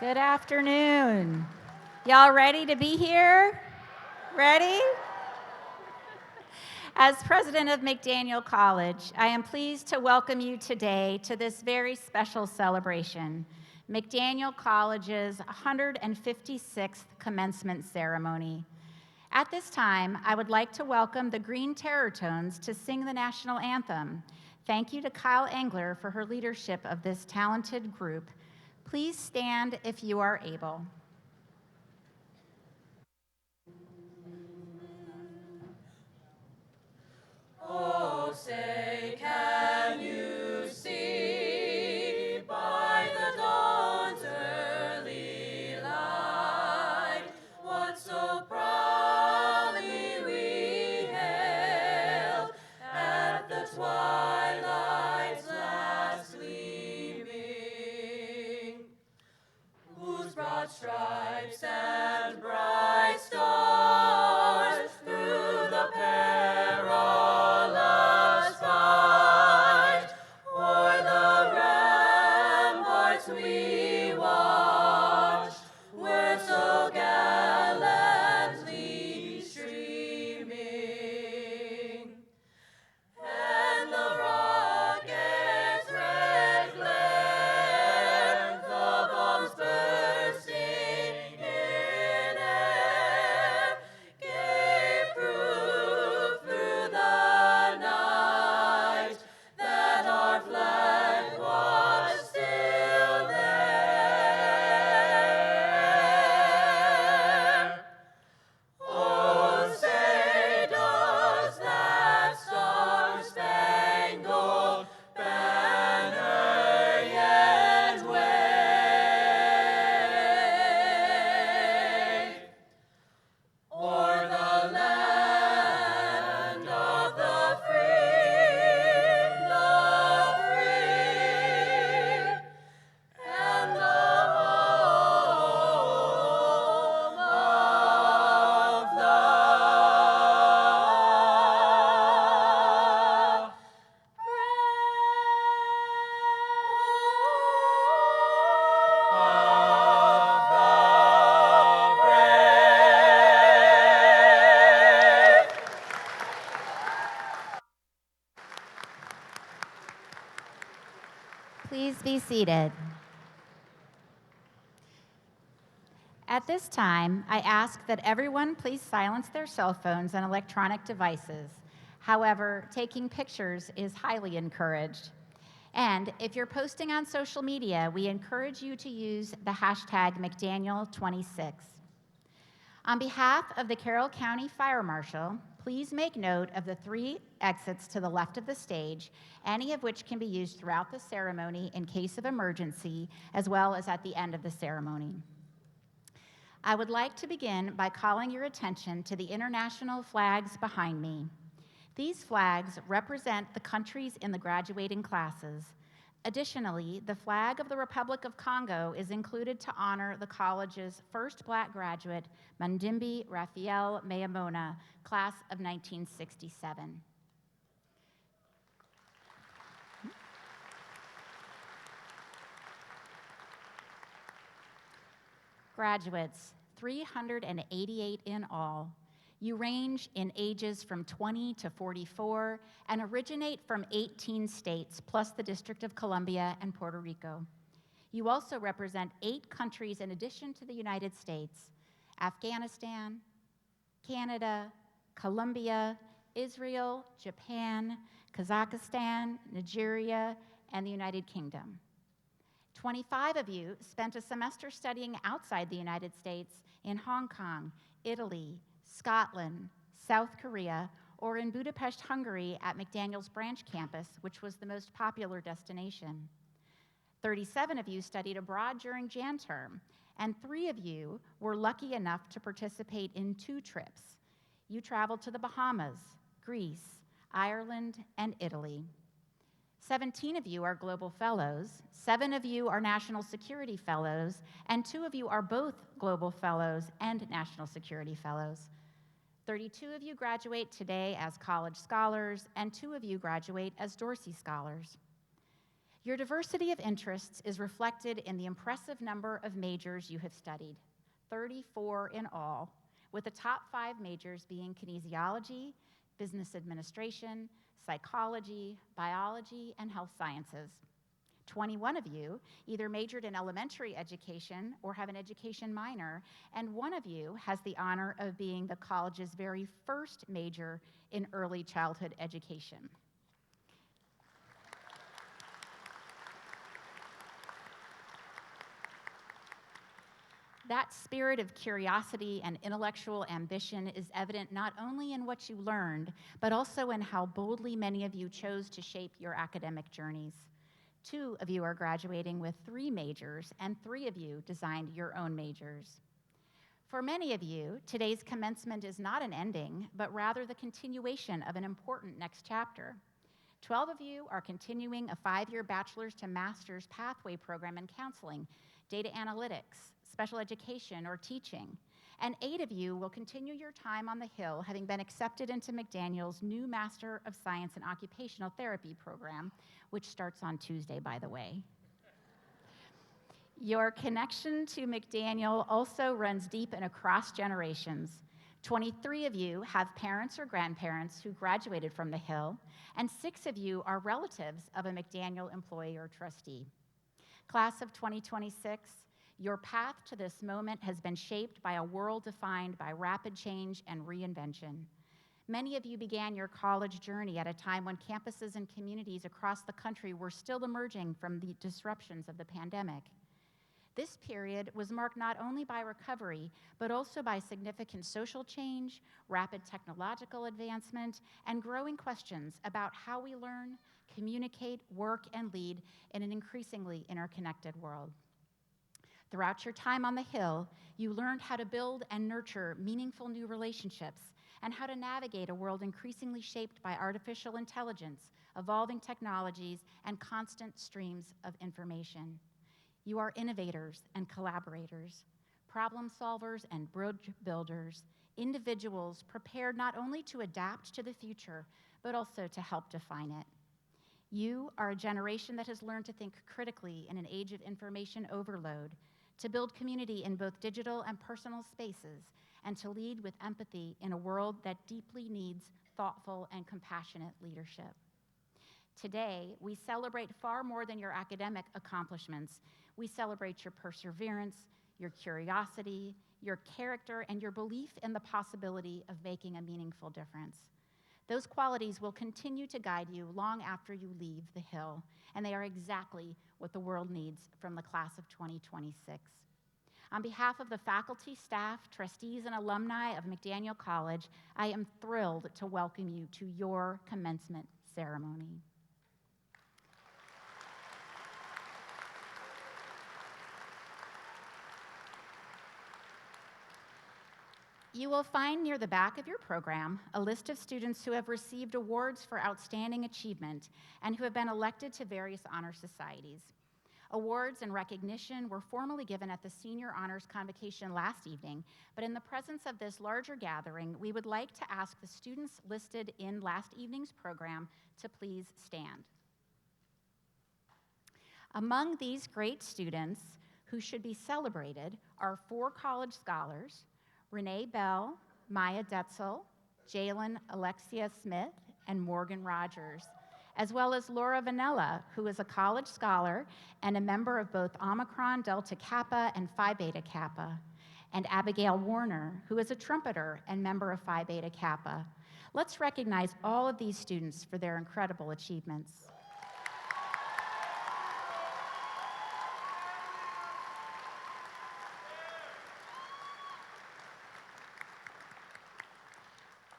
Good afternoon. Y'all ready to be here? Ready? As president of McDaniel College, I am pleased to welcome you today to this very special celebration, McDaniel College's 156th commencement ceremony. At this time, I would like to welcome the Green Terror Tones to sing the national anthem. Thank you to Kyle Engler for her leadership of this talented group. Please stand if you are able. Oh, say, can you see by the dawn's early light what so proudly we hailed at the twilight's last gleaming, whose broad stripes and bright stars through the perilous fight o'er the ramparts we watched were so gallantly streaming, and the rocket's red glare, the bombs bursting in air, gave proof through the night that our flag was still there. Oh, say, does that star-spangled banner yet wave o'er the land of the free, and the home of the brave. Please be seated. At this time, I ask that everyone please silence their cell phones and electronic devices. However, taking pictures is highly encouraged. And if you're posting on social media, we encourage you to use the hashtag McDaniel26. On behalf of the Carroll County Fire Marshal, please make note of the 3 exits to the left of the stage, any of which can be used throughout the ceremony in case of emergency, as well as at the end of the ceremony. I would like to begin by calling your attention to the international flags behind me. These flags represent the countries in the graduating classes. Additionally, the flag of the Republic of Congo is included to honor the college's first Black graduate, Mandimbi Raphael Mayamona, class of 1967. Graduates, 388 in all. You range in ages from 20 to 44 and originate from 18 states, plus the District of Columbia and Puerto Rico. You also represent 8 countries in addition to the United States: Afghanistan, Canada, Colombia, Israel, Japan, Kazakhstan, Nigeria, and the United Kingdom. 25 of you spent a semester studying outside the United States in Hong Kong, Italy, Scotland, South Korea, or in Budapest, Hungary at McDaniel's branch campus, which was the most popular destination. 37 of you studied abroad during Jan term, and 3 of you were lucky enough to participate in 2 trips. You traveled to the Bahamas, Greece, Ireland, and Italy. 17 of you are Global Fellows, 7 of you are National Security Fellows, and 2 of you are both Global Fellows and National Security Fellows. 32 of you graduate today as college scholars, and 2 of you graduate as Dorsey Scholars. Your diversity of interests is reflected in the impressive number of majors you have studied, 34 in all, with the top 5 majors being kinesiology, business administration, psychology, biology, and health sciences. 21 of you either majored in elementary education or have an education minor, and one of you has the honor of being the college's very first major in early childhood education. That spirit of curiosity and intellectual ambition is evident not only in what you learned, but also in how boldly many of you chose to shape your academic journeys. 2 of you are graduating with 3 majors, and 3 of you designed your own majors. For many of you, today's commencement is not an ending, but rather the continuation of an important next chapter. 12 of you are continuing a 5-year bachelor's to master's pathway program in counseling, data analytics, special education, or teaching. And 8 of you will continue your time on the Hill, having been accepted into McDaniel's new Master of Science in Occupational Therapy program, which starts on Tuesday, by the way. Your connection to McDaniel also runs deep and across generations. 23 of you have parents or grandparents who graduated from the Hill, and 6 of you are relatives of a McDaniel employee or trustee. Class of 2026, your path to this moment has been shaped by a world defined by rapid change and reinvention. Many of you began your college journey at a time when campuses and communities across the country were still emerging from the disruptions of the pandemic. This period was marked not only by recovery, but also by significant social change, rapid technological advancement, and growing questions about how we learn, communicate, work, and lead in an increasingly interconnected world. Throughout your time on the Hill, you learned how to build and nurture meaningful new relationships and how to navigate a world increasingly shaped by artificial intelligence, evolving technologies, and constant streams of information. You are innovators and collaborators, problem solvers and bridge builders, individuals prepared not only to adapt to the future, but also to help define it. You are a generation that has learned to think critically in an age of information overload, to build community in both digital and personal spaces, and to lead with empathy in a world that deeply needs thoughtful and compassionate leadership. Today, we celebrate far more than your academic accomplishments. We celebrate your perseverance, your curiosity, your character, and your belief in the possibility of making a meaningful difference. Those qualities will continue to guide you long after you leave the Hill, and they are exactly what the world needs from the class of 2026. On behalf of the faculty, staff, trustees, and alumni of McDaniel College, I am thrilled to welcome you to your commencement ceremony. You will find near the back of your program a list of students who have received awards for outstanding achievement and who have been elected to various honor societies. Awards and recognition were formally given at the Senior Honors Convocation last evening, but in the presence of this larger gathering, we would like to ask the students listed in last evening's program to please stand. Among these great students who should be celebrated are 4 college scholars, Renee Bell, Maya Detzel, Jalen Alexia Smith, and Morgan Rogers, as well as Laura Vanella, who is a college scholar and a member of both Omicron Delta Kappa and Phi Beta Kappa, and Abigail Warner, who is a trumpeter and member of Phi Beta Kappa. Let's recognize all of these students for their incredible achievements.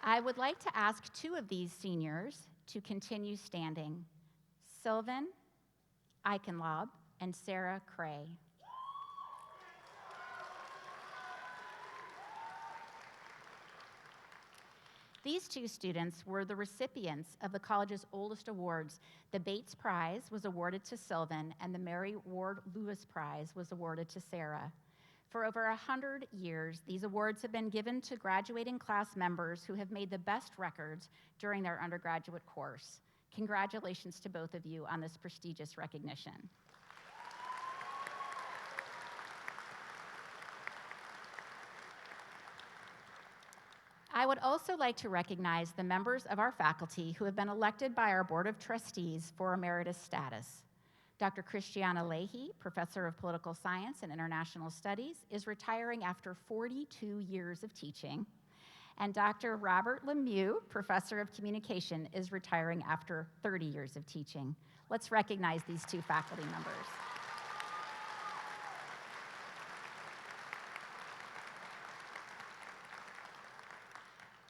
I would like to ask 2 of these seniors to continue standing, Sylvan Eichenlaub and Sarah Cray. These 2 students were the recipients of the college's oldest awards. The Bates Prize was awarded to Sylvan, and the Mary Ward Lewis Prize was awarded to Sarah. For over 100 years, these awards have been given to graduating class members who have made the best records during their undergraduate course. Congratulations to both of you on this prestigious recognition. I would also like to recognize the members of our faculty who have been elected by our Board of Trustees for emeritus status. Dr. Christiana Leahy, Professor of Political Science and International Studies, is retiring after 42 years of teaching. And Dr. Robert Lemieux, Professor of Communication, is retiring after 30 years of teaching. Let's recognize these two faculty members.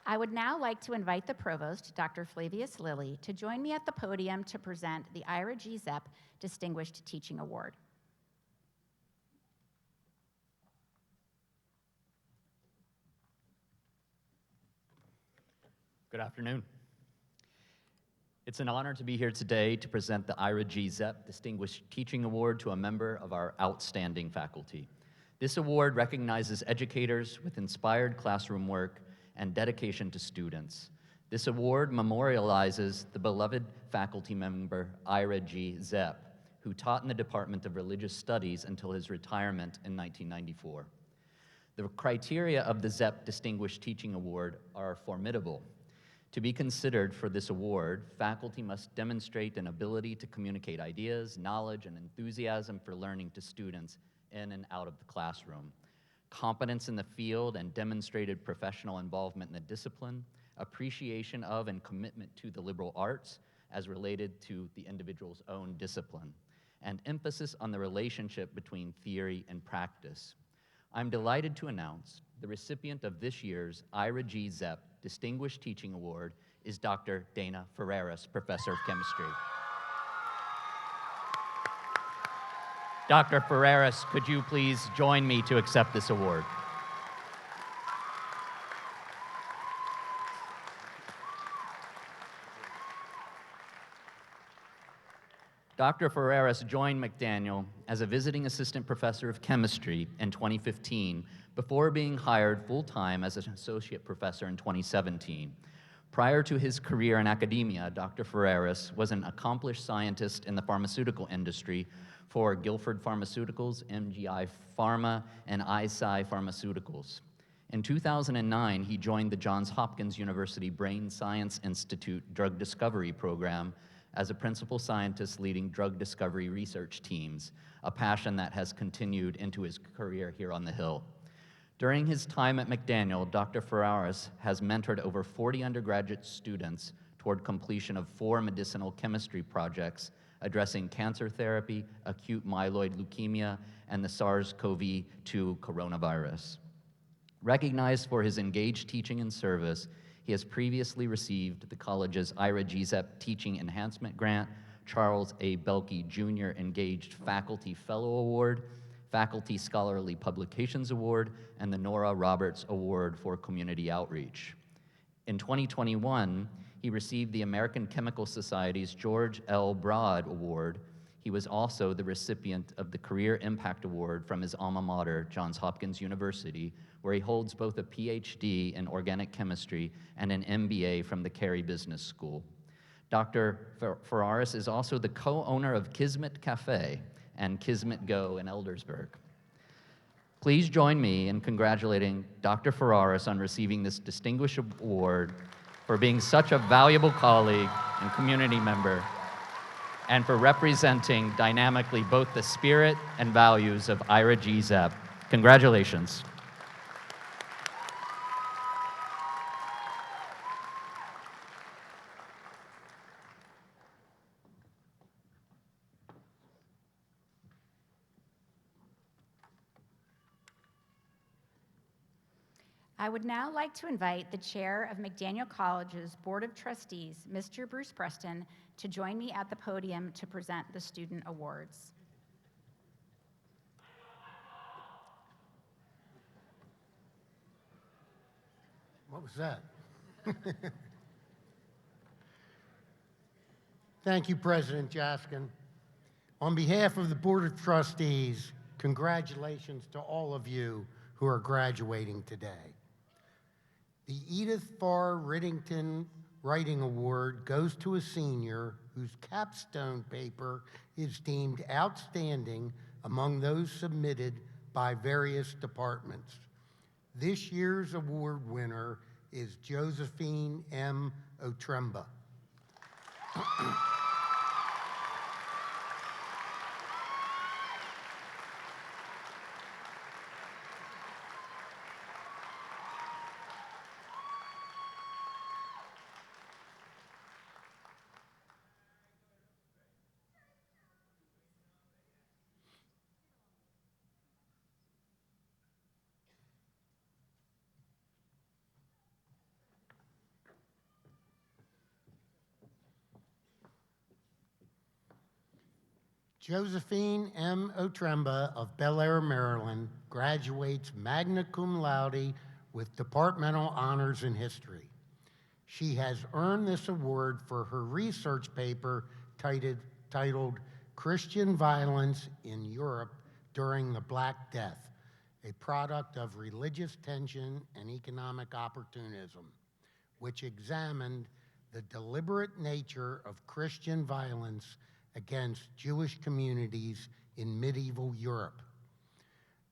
I would now like to invite the Provost, Dr. Flavius Lilly, to join me at the podium to present the Ira G. Zepp Distinguished Teaching Award. Good afternoon. It's an honor to be here today to present the Ira G. Zepp Distinguished Teaching Award to a member of our outstanding faculty. This award recognizes educators with inspired classroom work and dedication to students. This award memorializes the beloved faculty member Ira G. Zepp, who taught in the Department of Religious Studies until his retirement in 1994. The criteria of the Zepp Distinguished Teaching Award are formidable. To be considered for this award, faculty must demonstrate an ability to communicate ideas, knowledge, and enthusiasm for learning to students in and out of the classroom, competence in the field and demonstrated professional involvement in the discipline, appreciation of and commitment to the liberal arts as related to the individual's own discipline, and emphasis on the relationship between theory and practice. I'm delighted to announce the recipient of this year's Ira G. Zepp Distinguished Teaching Award is Dr. Dana Ferreras, Professor of Chemistry. Dr. Ferreras, could you please join me to accept this award? Dr. Ferreras joined McDaniel as a visiting assistant professor of chemistry in 2015 before being hired full-time as an associate professor in 2017. Prior to his career in academia, Dr. Ferreras was an accomplished scientist in the pharmaceutical industry for Guilford Pharmaceuticals, MGI Pharma, and ISci Pharmaceuticals. In 2009, he joined the Johns Hopkins University Brain Science Institute Drug Discovery Program as a principal scientist leading drug discovery research teams, a passion that has continued into his career here on the Hill. During his time at McDaniel, Dr. Ferreras has mentored over 40 undergraduate students toward completion of 4 medicinal chemistry projects addressing cancer therapy, acute myeloid leukemia, and the SARS-CoV-2 coronavirus. Recognized for his engaged teaching and service, he has previously received the college's Ira G. Zepp Teaching Enhancement Grant, Charles A. Belkey Jr. Engaged Faculty Fellow Award, Faculty Scholarly Publications Award, and the Nora Roberts Award for Community Outreach. In 2021, he received the American Chemical Society's George L. Broad Award. He was also the recipient of the Career Impact Award from his alma mater, Johns Hopkins University, where he holds both a PhD in organic chemistry and an MBA from the Carey Business School. Dr. Ferreras is also the co-owner of Kismet Cafe and Kismet Go in Eldersburg. Please join me in congratulating Dr. Ferreras on receiving this distinguished award for being such a valuable colleague and community member, and for representing dynamically both the spirit and values of Ira G. Zepp. Congratulations. I would now like to invite the chair of McDaniel College's Board of Trustees, Mr. Bruce Preston, to join me at the podium to present the student awards. What was that? Thank you, President Jaskin. On behalf of the Board of Trustees, congratulations to all of you who are graduating today. The Edith Farr Riddington Writing Award goes to a senior whose capstone paper is deemed outstanding among those submitted by various departments. This year's award winner is Josephine M. Josephine M. Otremba of Bel Air, Maryland, graduates magna cum laude with departmental honors in history. She has earned this award for her research paper titled Christian Violence in Europe During the Black Death, a product of religious tension and economic opportunism, which examined the deliberate nature of Christian violence against Jewish communities in medieval Europe.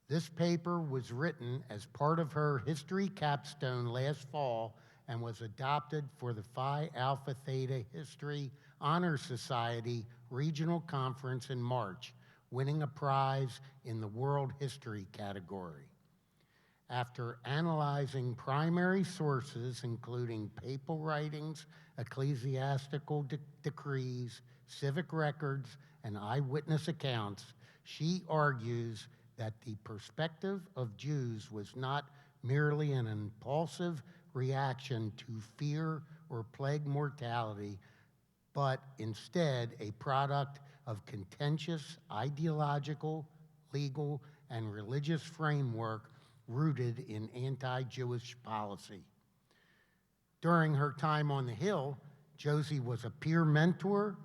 This paper was written as part of her history capstone last fall and was adopted for the Phi Alpha Theta History Honor Society Regional Conference in March, winning a prize in the World History category. After analyzing primary sources, including papal writings, ecclesiastical decrees, civic records, and eyewitness accounts, she argues that the perspective of Jews was not merely an impulsive reaction to fear or plague mortality, but instead a product of contentious ideological, legal, and religious framework rooted in anti-Jewish policy. During her time on the Hill, Josie was a peer mentor,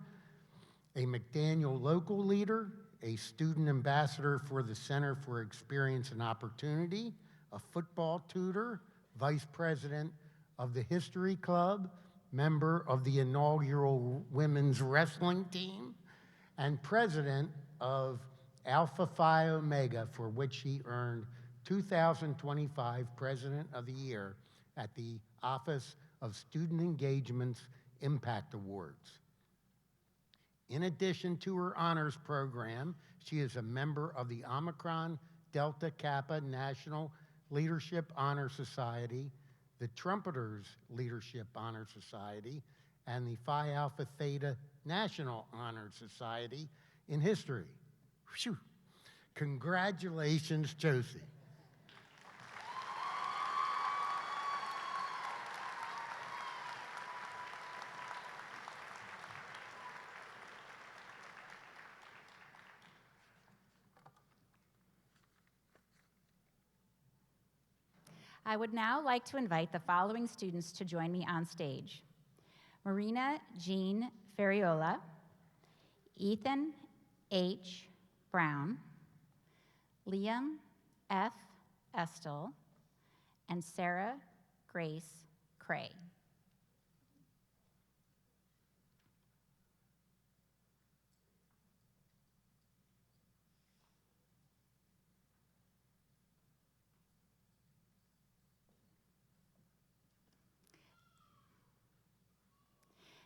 a McDaniel local leader, a student ambassador for the Center for Experience and Opportunity, a football tutor, vice president of the History Club, member of the inaugural women's wrestling team, and president of Alpha Phi Omega, for which she earned 2025 President of the Year at the Office of Student Engagement's Impact Awards. In addition to her honors program, she is a member of the Omicron Delta Kappa National Leadership Honor Society, the Trumpeters Leadership Honor Society, and the Phi Alpha Theta National Honor Society in history. Whew. Congratulations, Josie. I would now like to invite the following students to join me on stage: Marina Jean Ferriola, Ethan H. Brown, Liam F. Estel, and Sarah Grace Cray.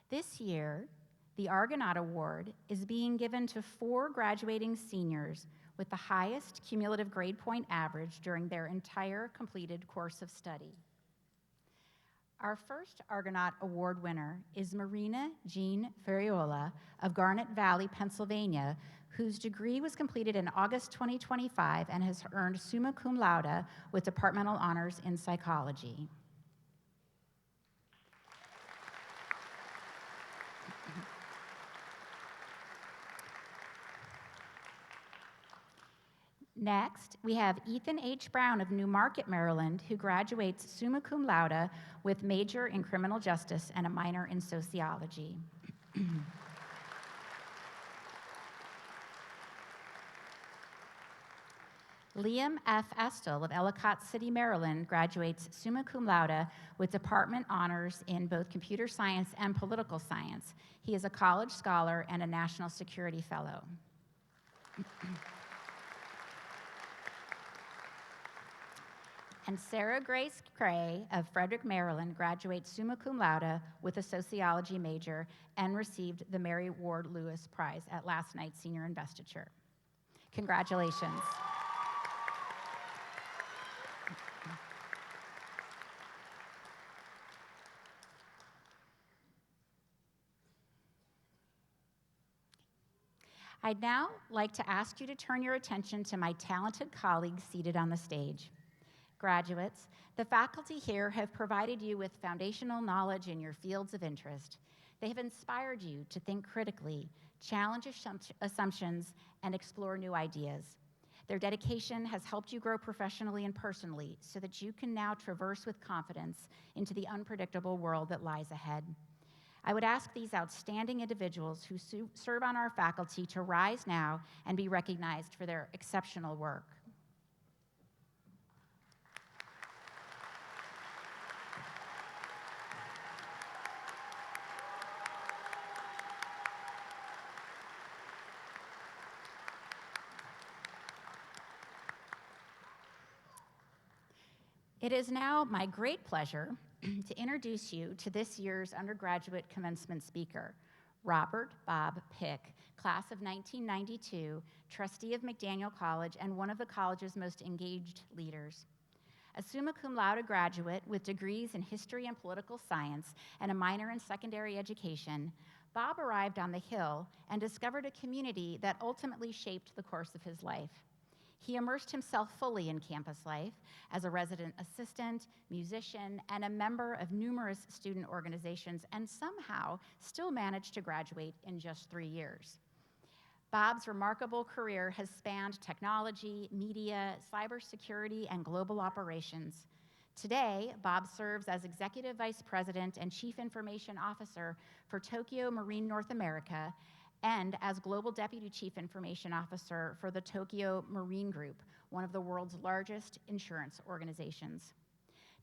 This year, the Argonaut Award is being given to 4 graduating seniors with the highest cumulative grade point average during their entire completed course of study. Our first Argonaut Award winner is Marina Jean Ferriola of Garnet Valley, Pennsylvania, whose degree was completed in August 2025 and has earned summa cum laude with departmental honors in psychology. Next, we have Ethan H. Brown of New Market, Maryland, who graduates summa cum laude with major in criminal justice and a minor in sociology. Liam F. Estel of Ellicott City, Maryland, graduates summa cum laude with department honors in both computer science and political science. He is a college scholar and a national security fellow. And Sarah Grace Cray of Frederick, Maryland, graduates summa cum laude with a sociology major and received the Mary Ward Lewis Prize at last night's senior investiture. Congratulations. I'd now like to ask you to turn your attention to my talented colleagues seated on the stage. Graduates, the faculty here have provided you with foundational knowledge in your fields of interest. They have inspired you to think critically, challenge assumptions, and explore new ideas. Their dedication has helped you grow professionally and personally so that you can now traverse with confidence into the unpredictable world that lies ahead. I would ask these outstanding individuals who serve on our faculty to rise now and be recognized for their exceptional work. It is now my great pleasure to introduce you to this year's undergraduate commencement speaker, Robert Bob Pick, class of 1992, trustee of McDaniel College and one of the college's most engaged leaders. A summa cum laude graduate with degrees in history and political science and a minor in secondary education, Bob arrived on the Hill and discovered a community that ultimately shaped the course of his life. He immersed himself fully in campus life as a resident assistant, musician, and a member of numerous student organizations, and somehow still managed to graduate in just 3 years. Bob's remarkable career has spanned technology, media, cybersecurity, and global operations. Today, Bob serves as Executive Vice President and Chief Information Officer for Tokio Marine North America, and as Global Deputy Chief Information Officer for the Tokio Marine Group, one of the world's largest insurance organizations.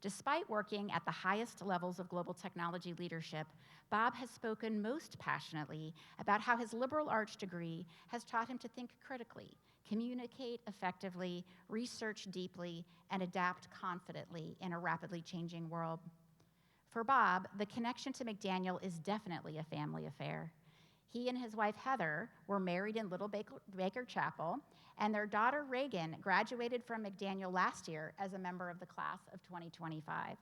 Despite working at the highest levels of global technology leadership, Bob has spoken most passionately about how his liberal arts degree has taught him to think critically, communicate effectively, research deeply, and adapt confidently in a rapidly changing world. For Bob, the connection to McDaniel is definitely a family affair. He and his wife, Heather, were married in Little Baker Chapel, and their daughter, Reagan, graduated from McDaniel last year as a member of the class of 2025.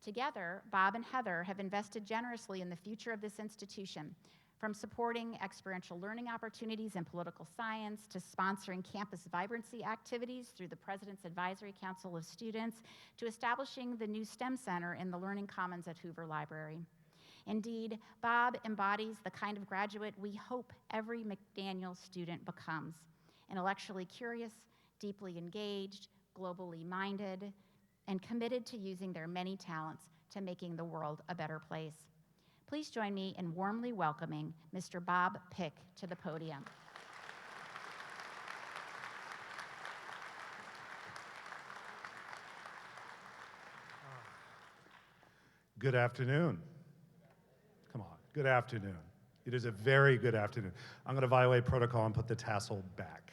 Together, Bob and Heather have invested generously in the future of this institution, from supporting experiential learning opportunities in political science to sponsoring campus vibrancy activities through the President's Advisory Council of Students to establishing the new STEM Center in the Learning Commons at Hoover Library. Indeed, Bob embodies the kind of graduate we hope every McDaniel student becomes: intellectually curious, deeply engaged, globally minded, and committed to using their many talents to making the world a better place. Please join me in warmly welcoming Mr. Bob Pick to the podium. Good afternoon. Come on, good afternoon. It is a very good afternoon. I'm going to violate protocol and put the tassel back.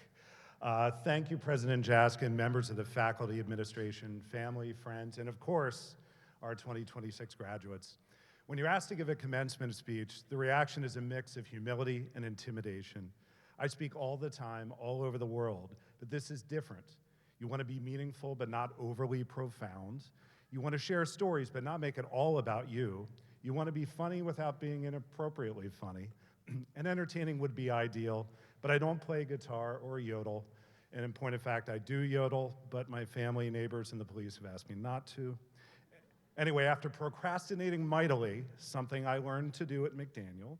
Thank you, President Jaskin, members of the faculty, administration, family, friends, and of course, our 2026 graduates. When you're asked to give a commencement speech, the reaction is a mix of humility and intimidation. I speak all the time, all over the world, but this is different. You want to be meaningful, but not overly profound. You want to share stories, but not make it all about you. You want to be funny without being inappropriately funny. And entertaining would be ideal, but I don't play guitar or yodel. And in point of fact, I do yodel, but my family, neighbors, and the police have asked me not to. Anyway, after procrastinating mightily, something I learned to do at McDaniel,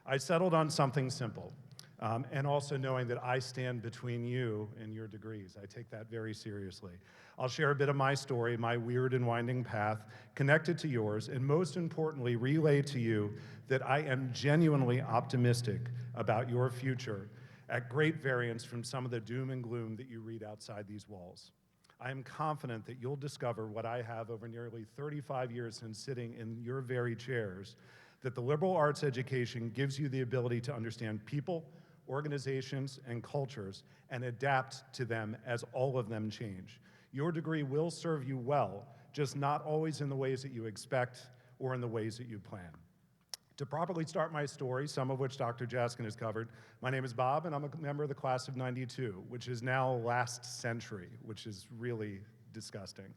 I settled on something simple. And also knowing that I stand between you and your degrees. I take that very seriously. I'll share a bit of my story, my weird and winding path, connected to yours, and most importantly, relay to you that I am genuinely optimistic about your future, at great variance from some of the doom and gloom that you read outside these walls. I am confident that you'll discover what I have over nearly 35 years since sitting in your very chairs, that the liberal arts education gives you the ability to understand people, organizations, and cultures, and adapt to them as all of them change. Your degree will serve you well, just not always in the ways that you expect or in the ways that you plan. To properly start my story, some of which Dr. Jaskin has covered, my name is Bob, and I'm a member of the class of '92, which is now last century, which is really disgusting.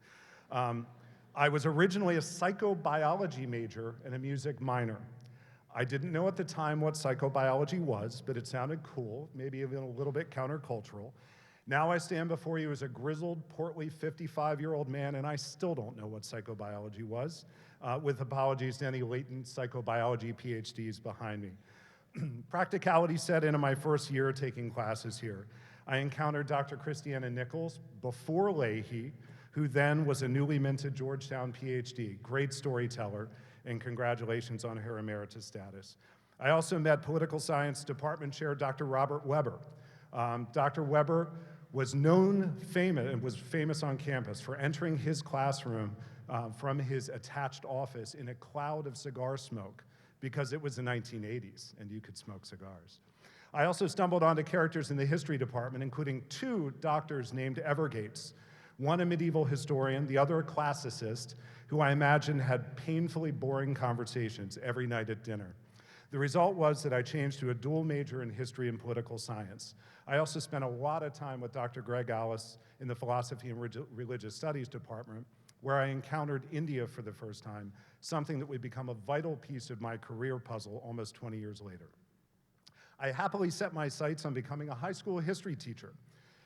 I was originally a psychobiology major and a music minor. I didn't know at the time what psychobiology was, but it sounded cool, maybe even a little bit countercultural. Now I stand before you as a grizzled, portly 55-year-old man, and I still don't know what psychobiology was, with apologies to any latent psychobiology PhDs behind me. Practicality set in my first year taking classes here. I encountered Dr. Christiana Nichols before Leahy, who then was a newly minted Georgetown PhD. Great storyteller, and congratulations on her emeritus status. I also met political science department chair Dr. Robert Weber. Dr. Weber was famous on campus for entering his classroom from his attached office in a cloud of cigar smoke, because it was the 1980s and you could smoke cigars. I also stumbled onto characters in the history department, including 2 doctors named Evergates, one a medieval historian, the other a classicist, who I imagine had painfully boring conversations every night at dinner. The result was that I changed to a dual major in history and political science. I also spent a lot of time with Dr. Greg Alice in the philosophy and religious studies department, where I encountered India for the first time, something that would become a vital piece of my career puzzle almost 20 years later. I happily set my sights on becoming a high school history teacher,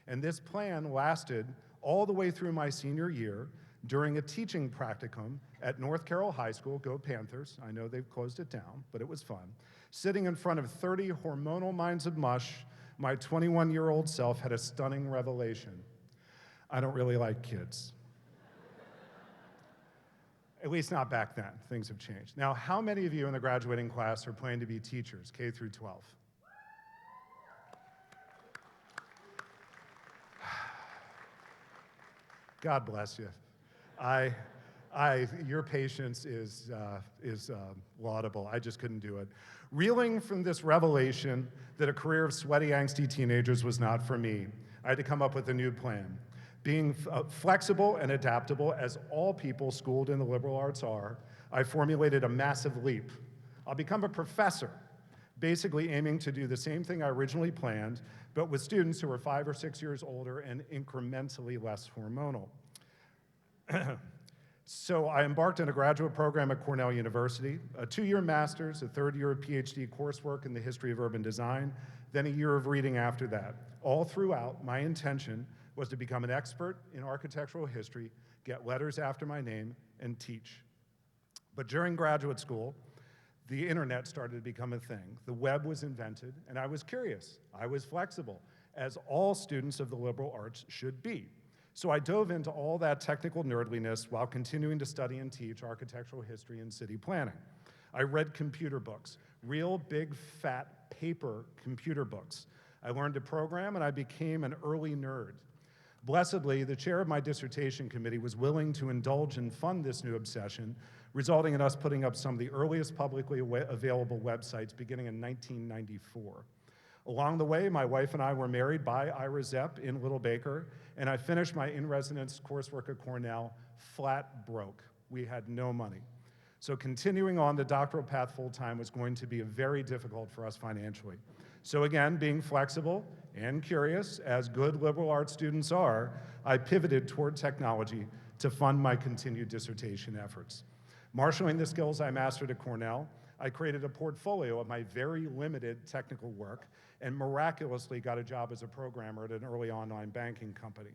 and this plan lasted all the way through my senior year during a teaching practicum at North Carroll High School. Go Panthers. I know they've closed it down, but it was fun. Sitting in front of 30 hormonal minds of mush, my 21-year-old self had a stunning revelation. I don't really like kids. At least not back then. Things have changed. Now, how many of you in the graduating class are planning to be teachers, K through 12? God bless you. Your patience is laudable. I just couldn't do it. Reeling from this revelation that a career of sweaty, angsty teenagers was not for me, I had to come up with a new plan. Being flexible and adaptable, as all people schooled in the liberal arts are, I formulated a massive leap. I'll become a professor, basically aiming to do the same thing I originally planned, but with students who are 5 or 6 years older and incrementally less hormonal. So I embarked on a graduate program at Cornell University, a 2-year master's, a 3rd year of PhD coursework in the history of urban design, then a year of reading after that. All throughout, my intention was to become an expert in architectural history, get letters after my name, and teach. But during graduate school, the internet started to become a thing. The web was invented, and I was curious. I was flexible, as all students of the liberal arts should be. So I dove into all that technical nerdliness while continuing to study and teach architectural history and city planning. I read computer books, real big, fat paper computer books. I learned to program, and I became an early nerd. Blessedly, the chair of my dissertation committee was willing to indulge and fund this new obsession, resulting in us putting up some of the earliest publicly available websites beginning in 1994. Along the way, my wife and I were married by Ira Zepp in Little Baker, and I finished my in-residence coursework at Cornell flat broke. We had no money. So continuing on the doctoral path full-time was going to be very difficult for us financially. So again, being flexible and curious, as good liberal arts students are, I pivoted toward technology to fund my continued dissertation efforts. Marshaling the skills I mastered at Cornell, I created a portfolio of my very limited technical work and miraculously got a job as a programmer at an early online banking company.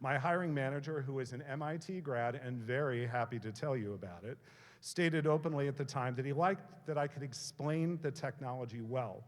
My hiring manager, who is an MIT grad and very happy to tell you about it, stated openly at the time that he liked that I could explain the technology well.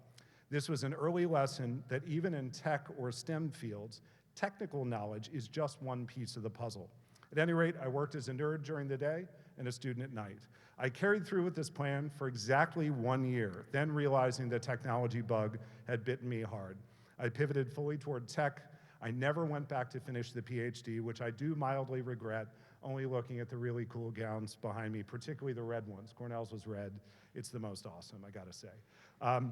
This was an early lesson that even in tech or STEM fields, technical knowledge is just one piece of the puzzle. At any rate, I worked as a nerd during the day and a student at night. I carried through with this plan for exactly 1 year, then realizing the technology bug had bitten me hard. I pivoted fully toward tech. I never went back to finish the PhD, which I do mildly regret, only looking at the really cool gowns behind me, particularly the red ones. Cornell's was red. It's the most awesome, I gotta say.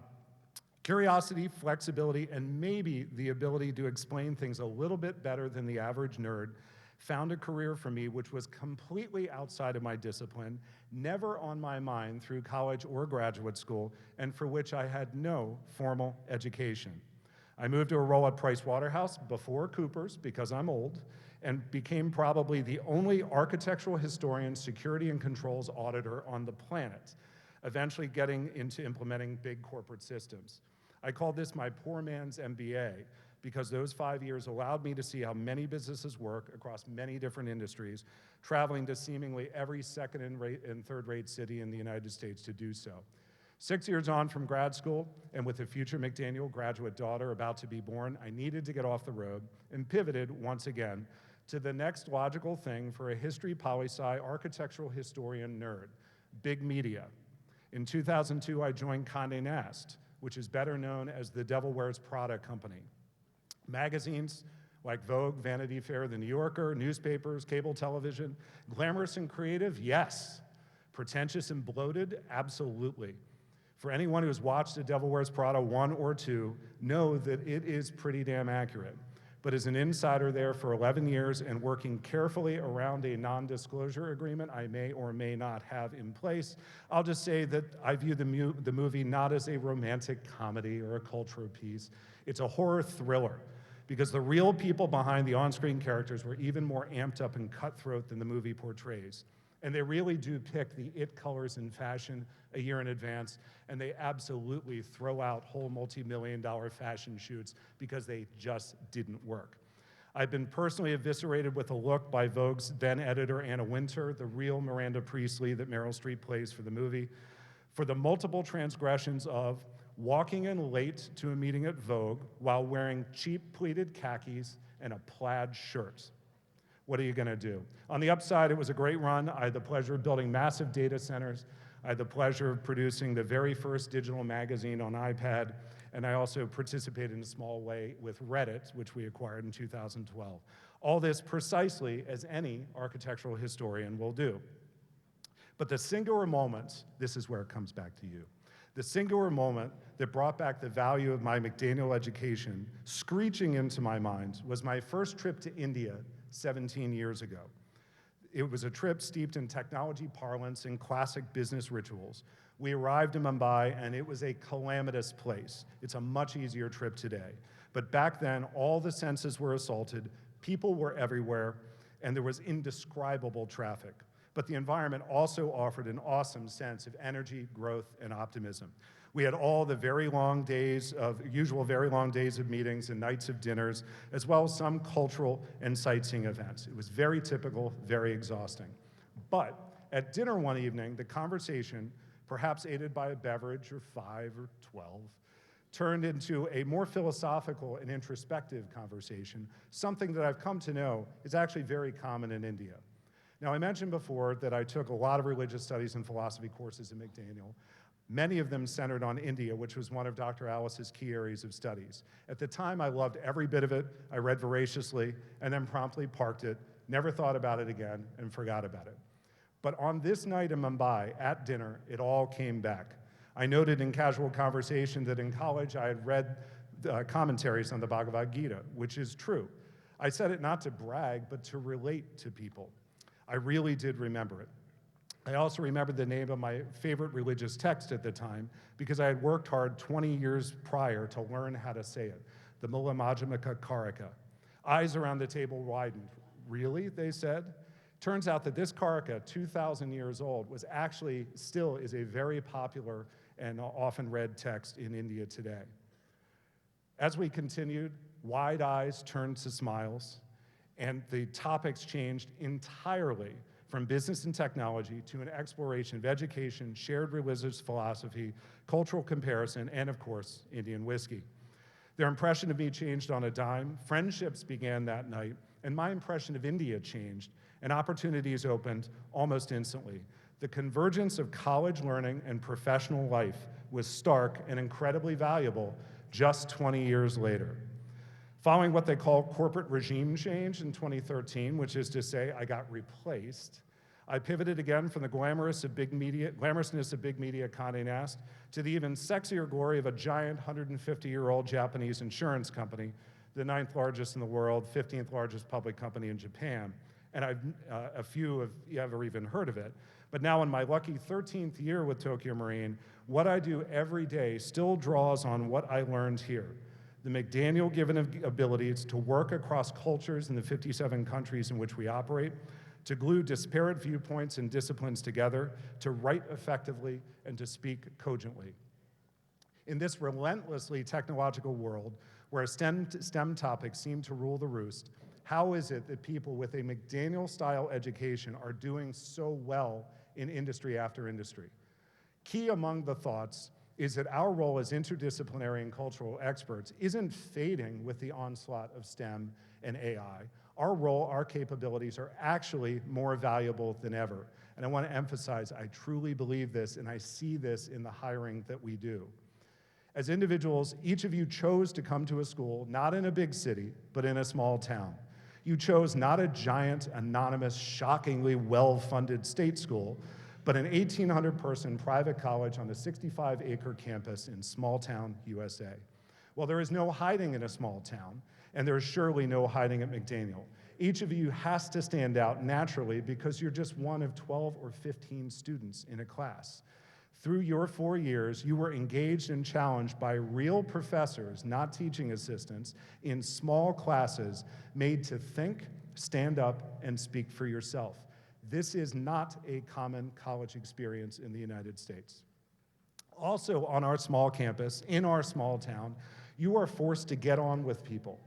Curiosity, flexibility, and maybe the ability to explain things a little bit better than the average nerd found a career for me which was completely outside of my discipline, never on my mind through college or graduate school, and for which I had no formal education. I moved to a role at Price Waterhouse before Cooper's, because I'm old, and became probably the only architectural historian, security and controls auditor on the planet, eventually getting into implementing big corporate systems. I called this my poor man's MBA, because those 5 years allowed me to see how many businesses work across many different industries, traveling to seemingly every second and third-rate city in the United States to do so. 6 years on from grad school, and with a future McDaniel graduate daughter about to be born, I needed to get off the road and pivoted once again to the next logical thing for a history poli-sci architectural historian nerd, big media. In 2002, I joined Condé Nast, which is better known as the Devil Wears Prada company. Magazines like Vogue, Vanity Fair, The New Yorker, newspapers, cable television, glamorous and creative, yes. Pretentious and bloated, absolutely. For anyone who has watched The Devil Wears Prada 1 or 2, know that it is pretty damn accurate. But as an insider there for 11 years and working carefully around a non-disclosure agreement I may or may not have in place, I'll just say that I view the movie not as a romantic comedy or a cultural piece. It's a horror thriller, because the real people behind the on-screen characters were even more amped up and cutthroat than the movie portrays. And they really do pick the it colors in fashion a year in advance, and they absolutely throw out whole multi-million-dollar fashion shoots because they just didn't work. I've been personally eviscerated with a look by Vogue's then editor Anna Wintour, the real Miranda Priestley that Meryl Streep plays for the movie, for the multiple transgressions of walking in late to a meeting at Vogue while wearing cheap pleated khakis and a plaid shirt. What are you gonna do? On the upside, it was a great run. I had the pleasure of building massive data centers. I had the pleasure of producing the very first digital magazine on iPad, and I also participated in a small way with Reddit, which we acquired in 2012. All this precisely as any architectural historian will do. But the singular moment, this is where it comes back to you. The singular moment that brought back the value of my McDaniel education screeching into my mind was my first trip to India 17 years ago. It was a trip steeped in technology parlance and classic business rituals. We arrived in Mumbai, and it was a calamitous place. It's a much easier trip today. But back then, all the senses were assaulted, people were everywhere, and there was indescribable traffic. But the environment also offered an awesome sense of energy, growth, and optimism. We had all the usual very long days of meetings and nights of dinners, as well as some cultural and sightseeing events. It was very typical, very exhausting. But at dinner one evening, the conversation, perhaps aided by a beverage or 5 or 12, turned into a more philosophical and introspective conversation, something that I've come to know is actually very common in India. Now, I mentioned before that I took a lot of religious studies and philosophy courses at McDaniel, many of them centered on India, which was one of Dr. Alice's key areas of studies. At the time, I loved every bit of it. I read voraciously and then promptly parked it, never thought about it again, and forgot about it. But on this night in Mumbai, at dinner, it all came back. I noted in casual conversation that in college I had read commentaries on the Bhagavad Gita, which is true. I said it not to brag, but to relate to people. I really did remember it. I also remembered the name of my favorite religious text at the time because I had worked hard 20 years prior to learn how to say it, the Mula Madhyamaka Karika. Eyes around the table widened. Really, they said? Turns out that this Karika, 2,000 years old, was actually still is a very popular and often read text in India today. As we continued, wide eyes turned to smiles, and the topics changed entirely from business and technology to an exploration of education, shared religious philosophy, cultural comparison, and of course, Indian whiskey. Their impression of me changed on a dime. Friendships began that night, and my impression of India changed, and opportunities opened almost instantly. The convergence of college learning and professional life was stark and incredibly valuable just 20 years later. Following what they call corporate regime change in 2013, which is to say I got replaced, I pivoted again from the glamorousness of big media Condé Nast to the even sexier glory of a giant 150-year-old Japanese insurance company, the 9th largest in the world, 15th largest public company in Japan. And a few of you ever even heard of it. But now in my lucky 13th year with Tokio Marine, what I do every day still draws on what I learned here. The McDaniel given abilities to work across cultures in the 57 countries in which we operate, to glue disparate viewpoints and disciplines together, to write effectively, and to speak cogently. In this relentlessly technological world, where STEM topics seem to rule the roost, how is it that people with a McDaniel-style education are doing so well in industry after industry? Key among the thoughts is that our role as interdisciplinary and cultural experts isn't fading with the onslaught of STEM and AI. Our role, our capabilities are actually more valuable than ever. And I want to emphasize, I truly believe this, and I see this in the hiring that we do. As individuals, each of you chose to come to a school, not in a big city, but in a small town. You chose not a giant, anonymous, shockingly well-funded state school, but an 1,800-person private college on a 65-acre campus in small-town USA. Well, there is no hiding in a small town, and there is surely no hiding at McDaniel. Each of you has to stand out naturally because you're just one of 12 or 15 students in a class. Through your 4 years, you were engaged and challenged by real professors, not teaching assistants, in small classes made to think, stand up, and speak for yourself. This is not a common college experience in the United States. Also on our small campus, in our small town, you are forced to get on with people.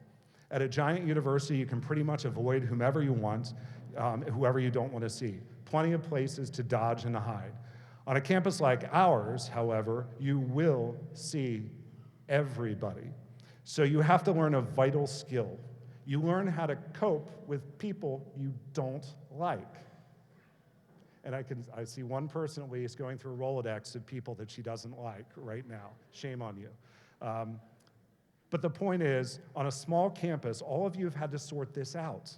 At a giant university, you can pretty much avoid whomever you want, whoever you don't want to see. Plenty of places to dodge and hide. On a campus like ours, however, you will see everybody. So you have to learn a vital skill. You learn how to cope with people you don't like. And I see one person at least going through a Rolodex of people that she doesn't like right now. Shame on you. But the point is, on a small campus, all of you have had to sort this out.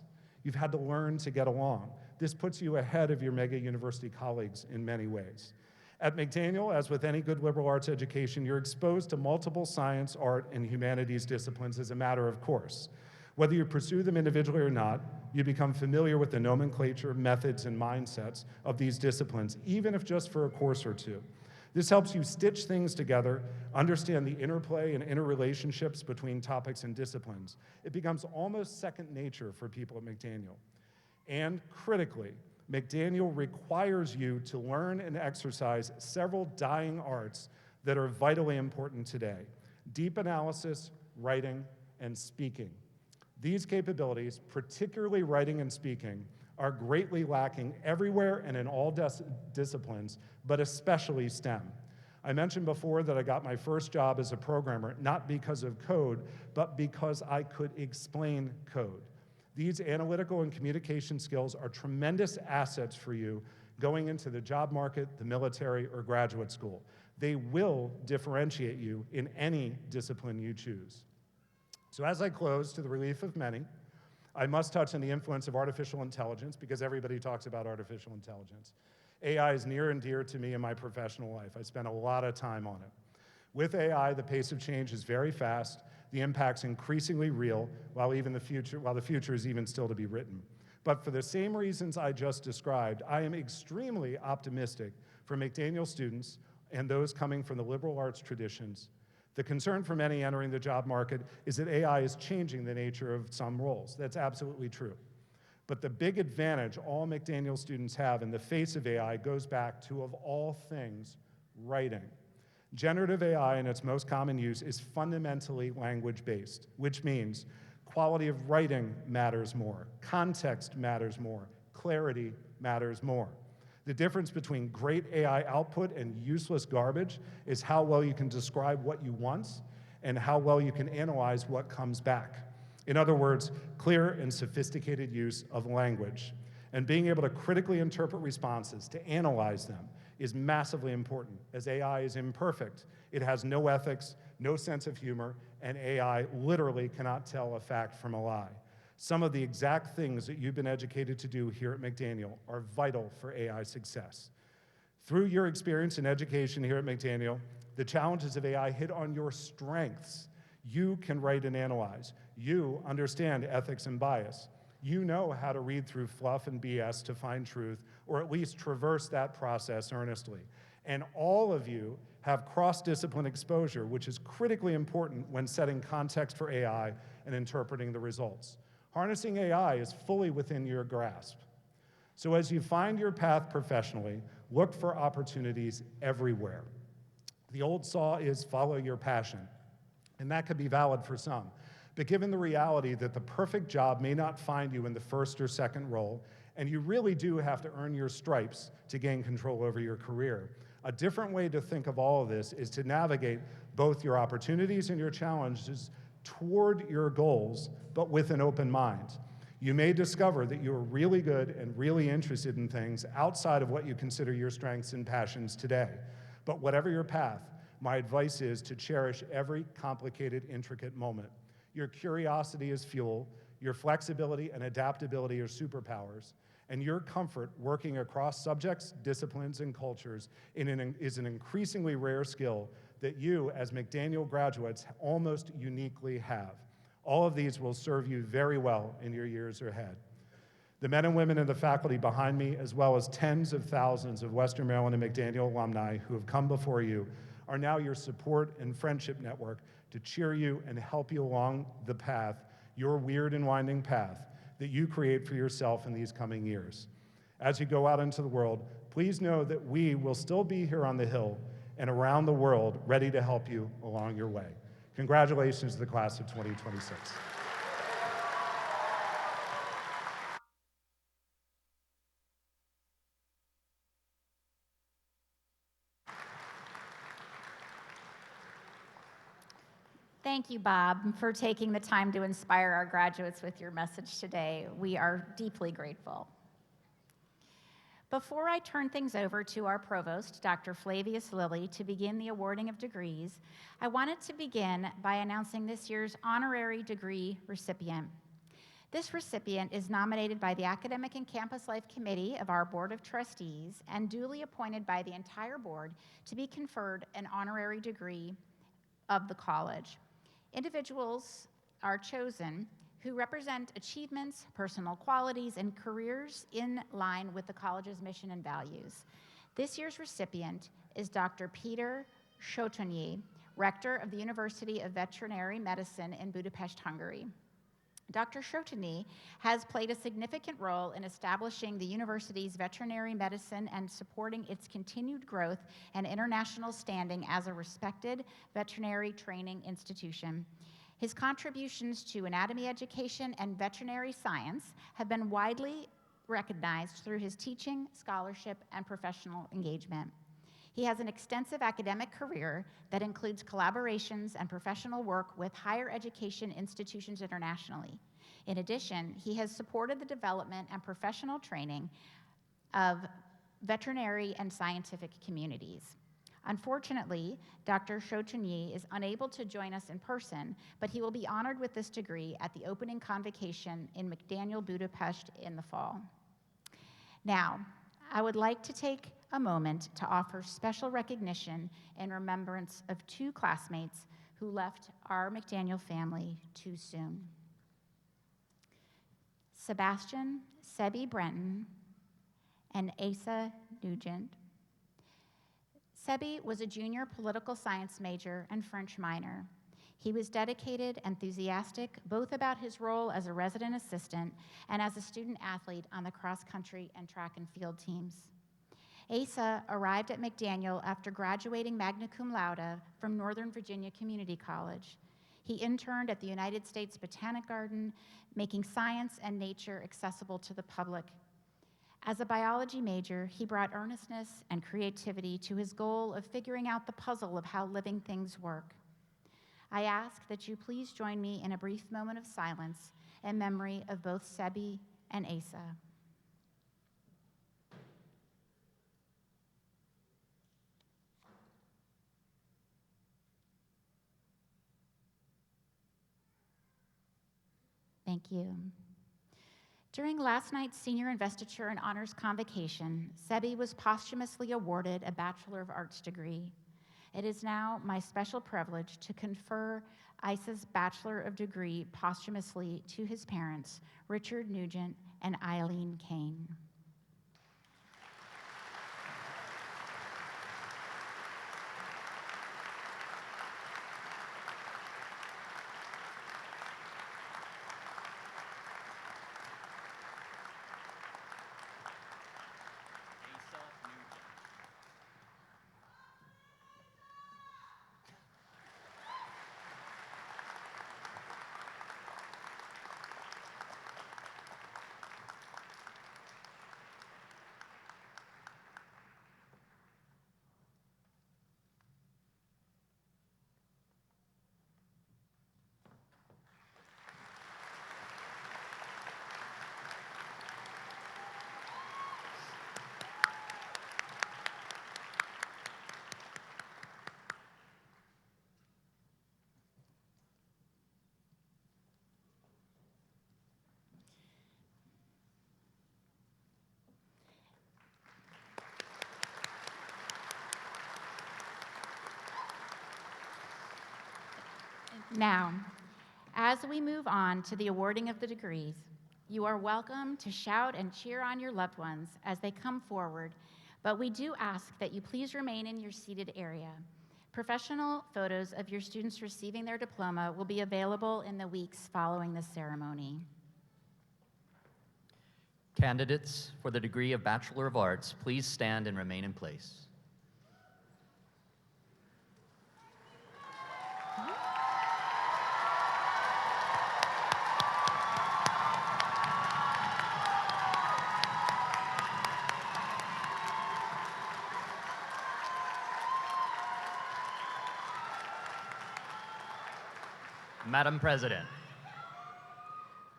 You've had to learn to get along. This puts you ahead of your mega university colleagues in many ways. At McDaniel, as with any good liberal arts education, you're exposed to multiple science, art, and humanities disciplines as a matter of course. Whether you pursue them individually or not, you become familiar with the nomenclature, methods, and mindsets of these disciplines, even if just for a course or two. This helps you stitch things together, understand the interplay and interrelationships between topics and disciplines. It becomes almost second nature for people at McDaniel. And critically, McDaniel requires you to learn and exercise several dying arts that are vitally important today: deep analysis, writing, and speaking. These capabilities, particularly writing and speaking, are greatly lacking everywhere and in all disciplines, but especially STEM. I mentioned before that I got my first job as a programmer, not because of code, but because I could explain code. These analytical and communication skills are tremendous assets for you going into the job market, the military, or graduate school. They will differentiate you in any discipline you choose. So as I close, to the relief of many, I must touch on the influence of artificial intelligence because everybody talks about artificial intelligence. AI is near and dear to me in my professional life. I spend a lot of time on it. With AI, the pace of change is very fast. The impact's increasingly real, while the future is even still to be written. But for the same reasons I just described, I am extremely optimistic for McDaniel students and those coming from the liberal arts traditions. The concern for many entering the job market is that AI is changing the nature of some roles. That's absolutely true. But the big advantage all McDaniel students have in the face of AI goes back to, of all things, writing. Generative AI in its most common use is fundamentally language-based, which means quality of writing matters more, context matters more, clarity matters more. The difference between great AI output and useless garbage is how well you can describe what you want and how well you can analyze what comes back. In other words, clear and sophisticated use of language. And being able to critically interpret responses, to analyze them, is massively important, as AI is imperfect. It has no ethics, no sense of humor, and AI literally cannot tell a fact from a lie. Some of the exact things that you've been educated to do here at McDaniel are vital for AI success. Through your experience in education here at McDaniel, the challenges of AI hit on your strengths. You can write and analyze. You understand ethics and bias. You know how to read through fluff and BS to find truth, or at least traverse that process earnestly. And all of you have cross-discipline exposure, which is critically important when setting context for AI and interpreting the results. Harnessing AI is fully within your grasp. So as you find your path professionally, look for opportunities everywhere. The old saw is follow your passion, and that could be valid for some. But given the reality that the perfect job may not find you in the first or second role, and you really do have to earn your stripes to gain control over your career, a different way to think of all of this is to navigate both your opportunities and your challenges toward your goals, but with an open mind. You may discover that you are really good and really interested in things outside of what you consider your strengths and passions today. But whatever your path, my advice is to cherish every complicated, intricate moment. Your curiosity is fuel, your flexibility and adaptability are superpowers, and your comfort working across subjects, disciplines, and cultures is an increasingly rare skill that you, as McDaniel graduates, almost uniquely have. All of these will serve you very well in your years ahead. The men and women and the faculty behind me, as well as tens of thousands of Western Maryland and McDaniel alumni who have come before you, are now your support and friendship network to cheer you and help you along the path, your weird and winding path, that you create for yourself in these coming years. As you go out into the world, please know that we will still be here on the Hill and around the world ready to help you along your way. Congratulations to the class of 2026. Thank you, Bob, for taking the time to inspire our graduates with your message today. We are deeply grateful. Before I turn things over to our provost, Dr. Flavius Lilly, to begin the awarding of degrees, I wanted to begin by announcing this year's honorary degree recipient. This recipient is nominated by the Academic and Campus Life Committee of our Board of Trustees and duly appointed by the entire board to be conferred an honorary degree of the college. Individuals are chosen who represent achievements, personal qualities, and careers in line with the college's mission and values. This year's recipient is Dr. Peter Sotonyi, Rector of the University of Veterinary Medicine in Budapest, Hungary. Dr. Sotonyi has played a significant role in establishing the university's veterinary medicine and supporting its continued growth and international standing as a respected veterinary training institution. His contributions to anatomy education and veterinary science have been widely recognized through his teaching, scholarship, and professional engagement. He has an extensive academic career that includes collaborations and professional work with higher education institutions internationally. In addition, he has supported the development and professional training of veterinary and scientific communities. Unfortunately, Dr. Sotonyi is unable to join us in person, but he will be honored with this degree at the opening convocation in McDaniel, Budapest in the fall. Now, I would like to take a moment to offer special recognition in remembrance of two classmates who left our McDaniel family too soon. Sebastian Sebi Brenton and Asa Nugent. Sebi was a junior political science major and French minor. He was dedicated, enthusiastic, both about his role as a resident assistant and as a student athlete on the cross-country and track and field teams. Asa arrived at McDaniel after graduating magna cum laude from Northern Virginia Community College. He interned at the United States Botanic Garden, making science and nature accessible to the public. As a biology major, he brought earnestness and creativity to his goal of figuring out the puzzle of how living things work. I ask that you please join me in a brief moment of silence in memory of both Sebi and Asa. Thank you. During last night's senior investiture and honors convocation, Sebi was posthumously awarded a Bachelor of Arts degree. It is now my special privilege to confer Isa's Bachelor of Degree posthumously to his parents, Richard Nugent and Eileen Kane. Now, as we move on to the awarding of the degrees, you are welcome to shout and cheer on your loved ones as they come forward, but we do ask that you please remain in your seated area. Professional photos of your students receiving their diploma will be available in the weeks following the ceremony. Candidates for the degree of Bachelor of Arts, please stand and remain in place. Madam President,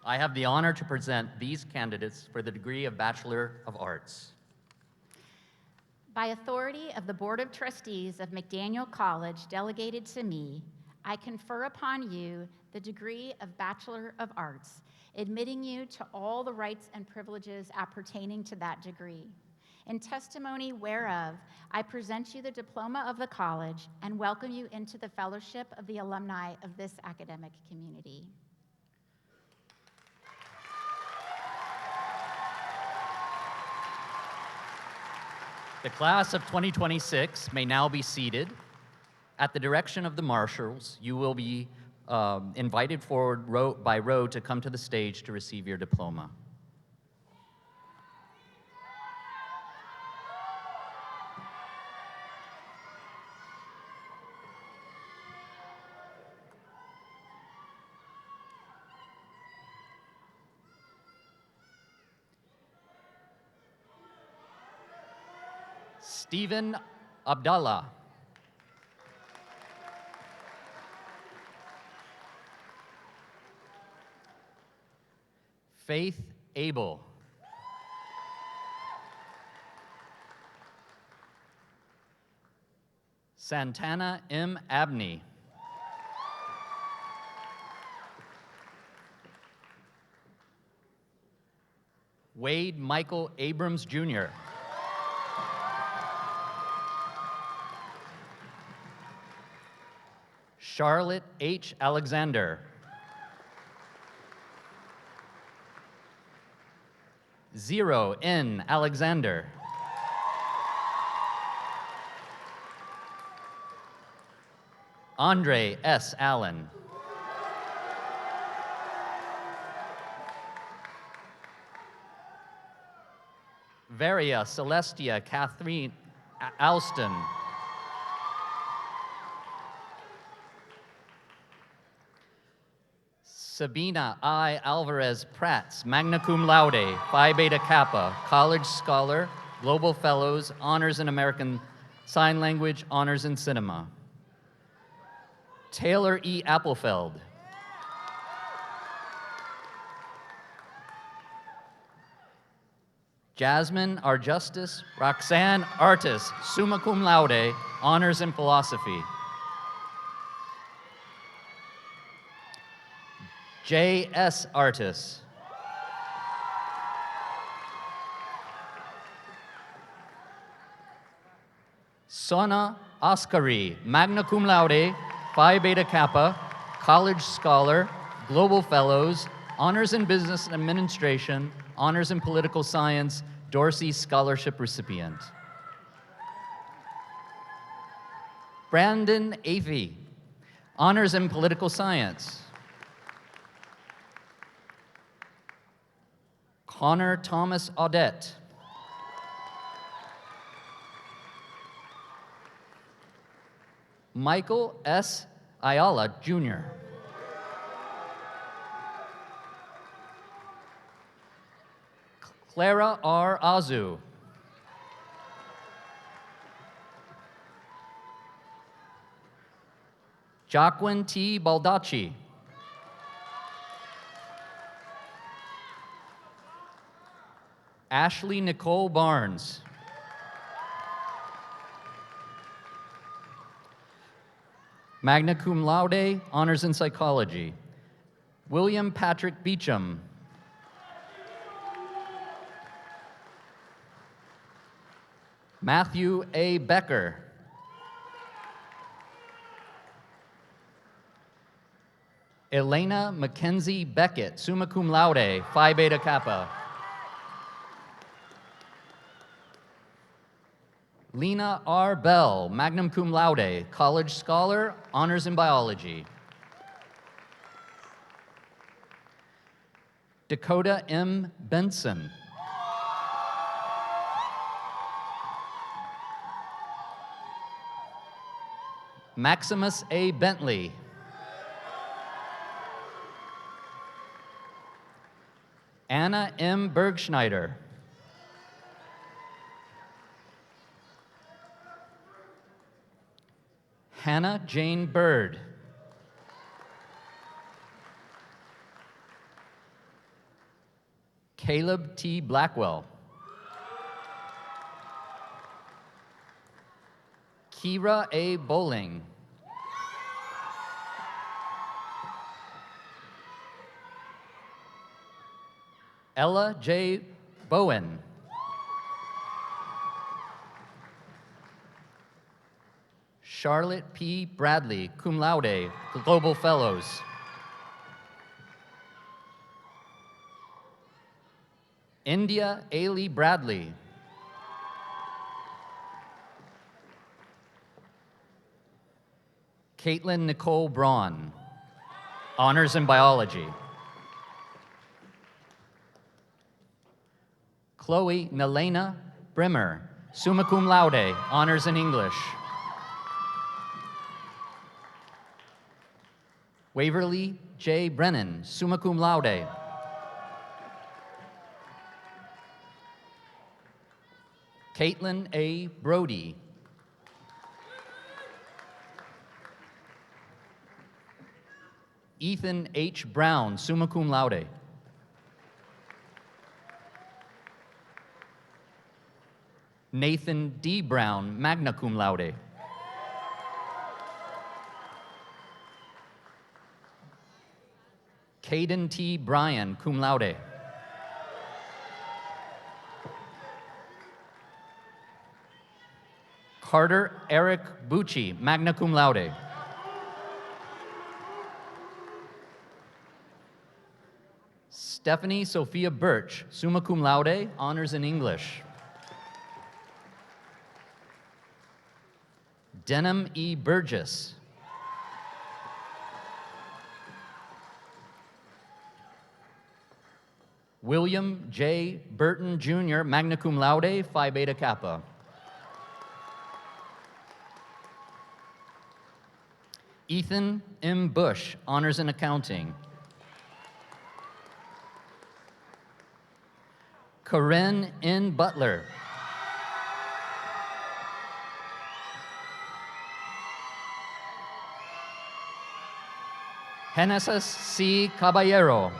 I have the honor to present these candidates for the degree of Bachelor of Arts. By authority of the Board of Trustees of McDaniel College delegated to me, I confer upon you the degree of Bachelor of Arts, admitting you to all the rights and privileges appertaining to that degree. In testimony whereof, I present you the diploma of the college and welcome you into the fellowship of the alumni of this academic community. The class of 2026 may now be seated. At the direction of the marshals, you will be invited forward by row to come to the stage to receive your diploma. Stephen Abdallah. Faith Abel. Santana M. Abney. Wade Michael Abrams, Jr. Charlotte H. Alexander. Zero N. Alexander. Andre S. Allen. Varia Celestia Catherine Alston. Sabina I. Alvarez Prats, magna cum laude, Phi Beta Kappa, college scholar, Global Fellows, Honors in American Sign Language, Honors in Cinema. Taylor E. Applefeld. Jasmine R. Justice, Roxanne Artis, summa cum laude, Honors in Philosophy. J.S. Artis. Sona Ascari, magna cum laude, Phi Beta Kappa, college scholar, Global Fellows, Honors in Business Administration, Honors in Political Science, Dorsey Scholarship recipient. Brandon Afey, Honors in Political Science. Connor Thomas Audette. Michael S. Ayala, Jr. Clara R. Azu. Jacqueline T. Baldacci. Ashley Nicole Barnes. Magna cum laude, Honors in Psychology. William Patrick Beecham. Matthew A. Becker. Elena Mackenzie Beckett, summa cum laude, Phi Beta Kappa. Lena R. Bell, magna cum laude, college scholar, honors in biology. Dakota M. Benson. Maximus A. Bentley. Anna M. Bergschneider. Hannah Jane Bird. Caleb T. Blackwell. Kira A. Bowling. Ella J. Bowen. Charlotte P. Bradley, cum laude, Global Fellows. India Ailey Bradley. Caitlin Nicole Braun, honors in biology. Chloe Nelena Brimmer, summa cum laude, honors in English. Waverly J. Brennan, summa cum laude. Caitlin A. Brody. Ethan H. Brown, summa cum laude. Nathan D. Brown, magna cum laude. Caden T. Bryan, cum laude. Carter Eric Bucci, magna cum laude. Stephanie Sophia Birch, summa cum laude, honors in English. Denham E. Burgess. William J. Burton Jr., magna cum laude, Phi Beta Kappa. Ethan M. Bush, honors in accounting. Corinne N. Butler. Genesis C. Caballero.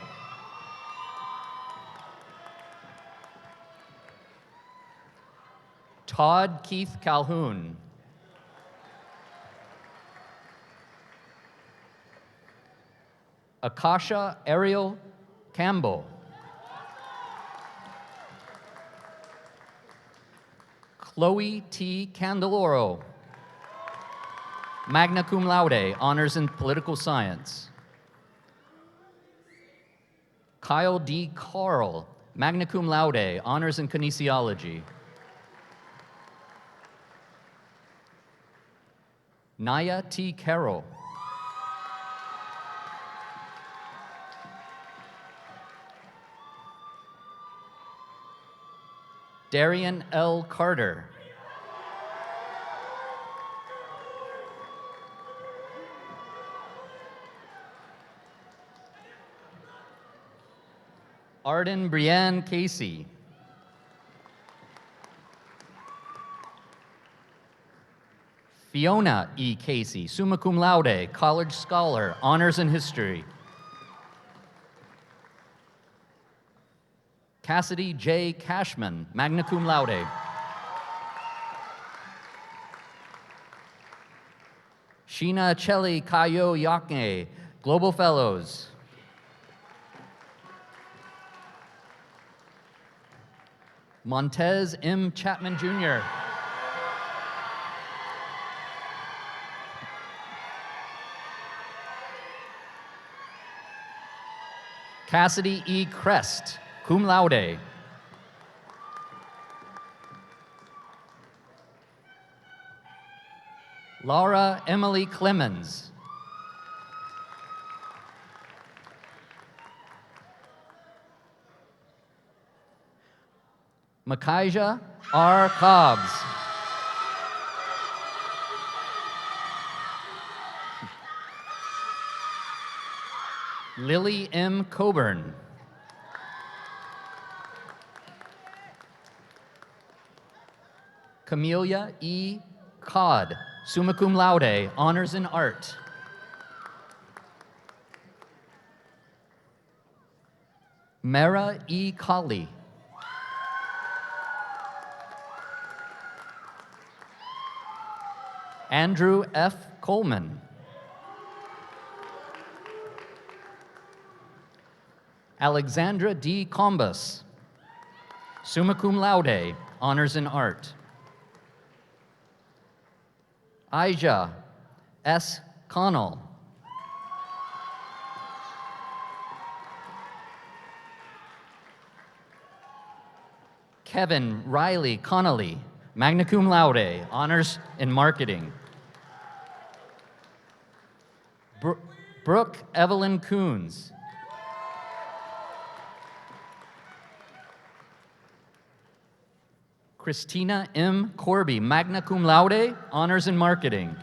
Todd Keith Calhoun. Akasha Ariel Campbell. Chloe T. Candeloro, magna cum laude, honors in political science. Kyle D. Carl, magna cum laude, honors in kinesiology. Naya T. Carroll. Darian L. Carter. Arden Brianne Casey. Fiona E. Casey, summa cum laude, college scholar, honors in history. Cassidy J. Cashman, magna cum laude. Sheena Chelly Kayo Yakne, Global Fellows. Montez M. Chapman Jr. Cassidy E. Crest, cum laude. Laura Emily Clemens. Micaiah R. Cobbs. Lily M. Coburn. Camelia E. Codd, summa cum laude, honors in art. Mara E. Colley. Andrew F. Coleman. Alexandra D. Combus, summa cum laude, honors in art. Aija S. Connell. Kevin Riley Connolly, magna cum laude, honors in marketing. Brooke Evelyn Coons. Christina M. Corby, magna cum laude, honors in marketing.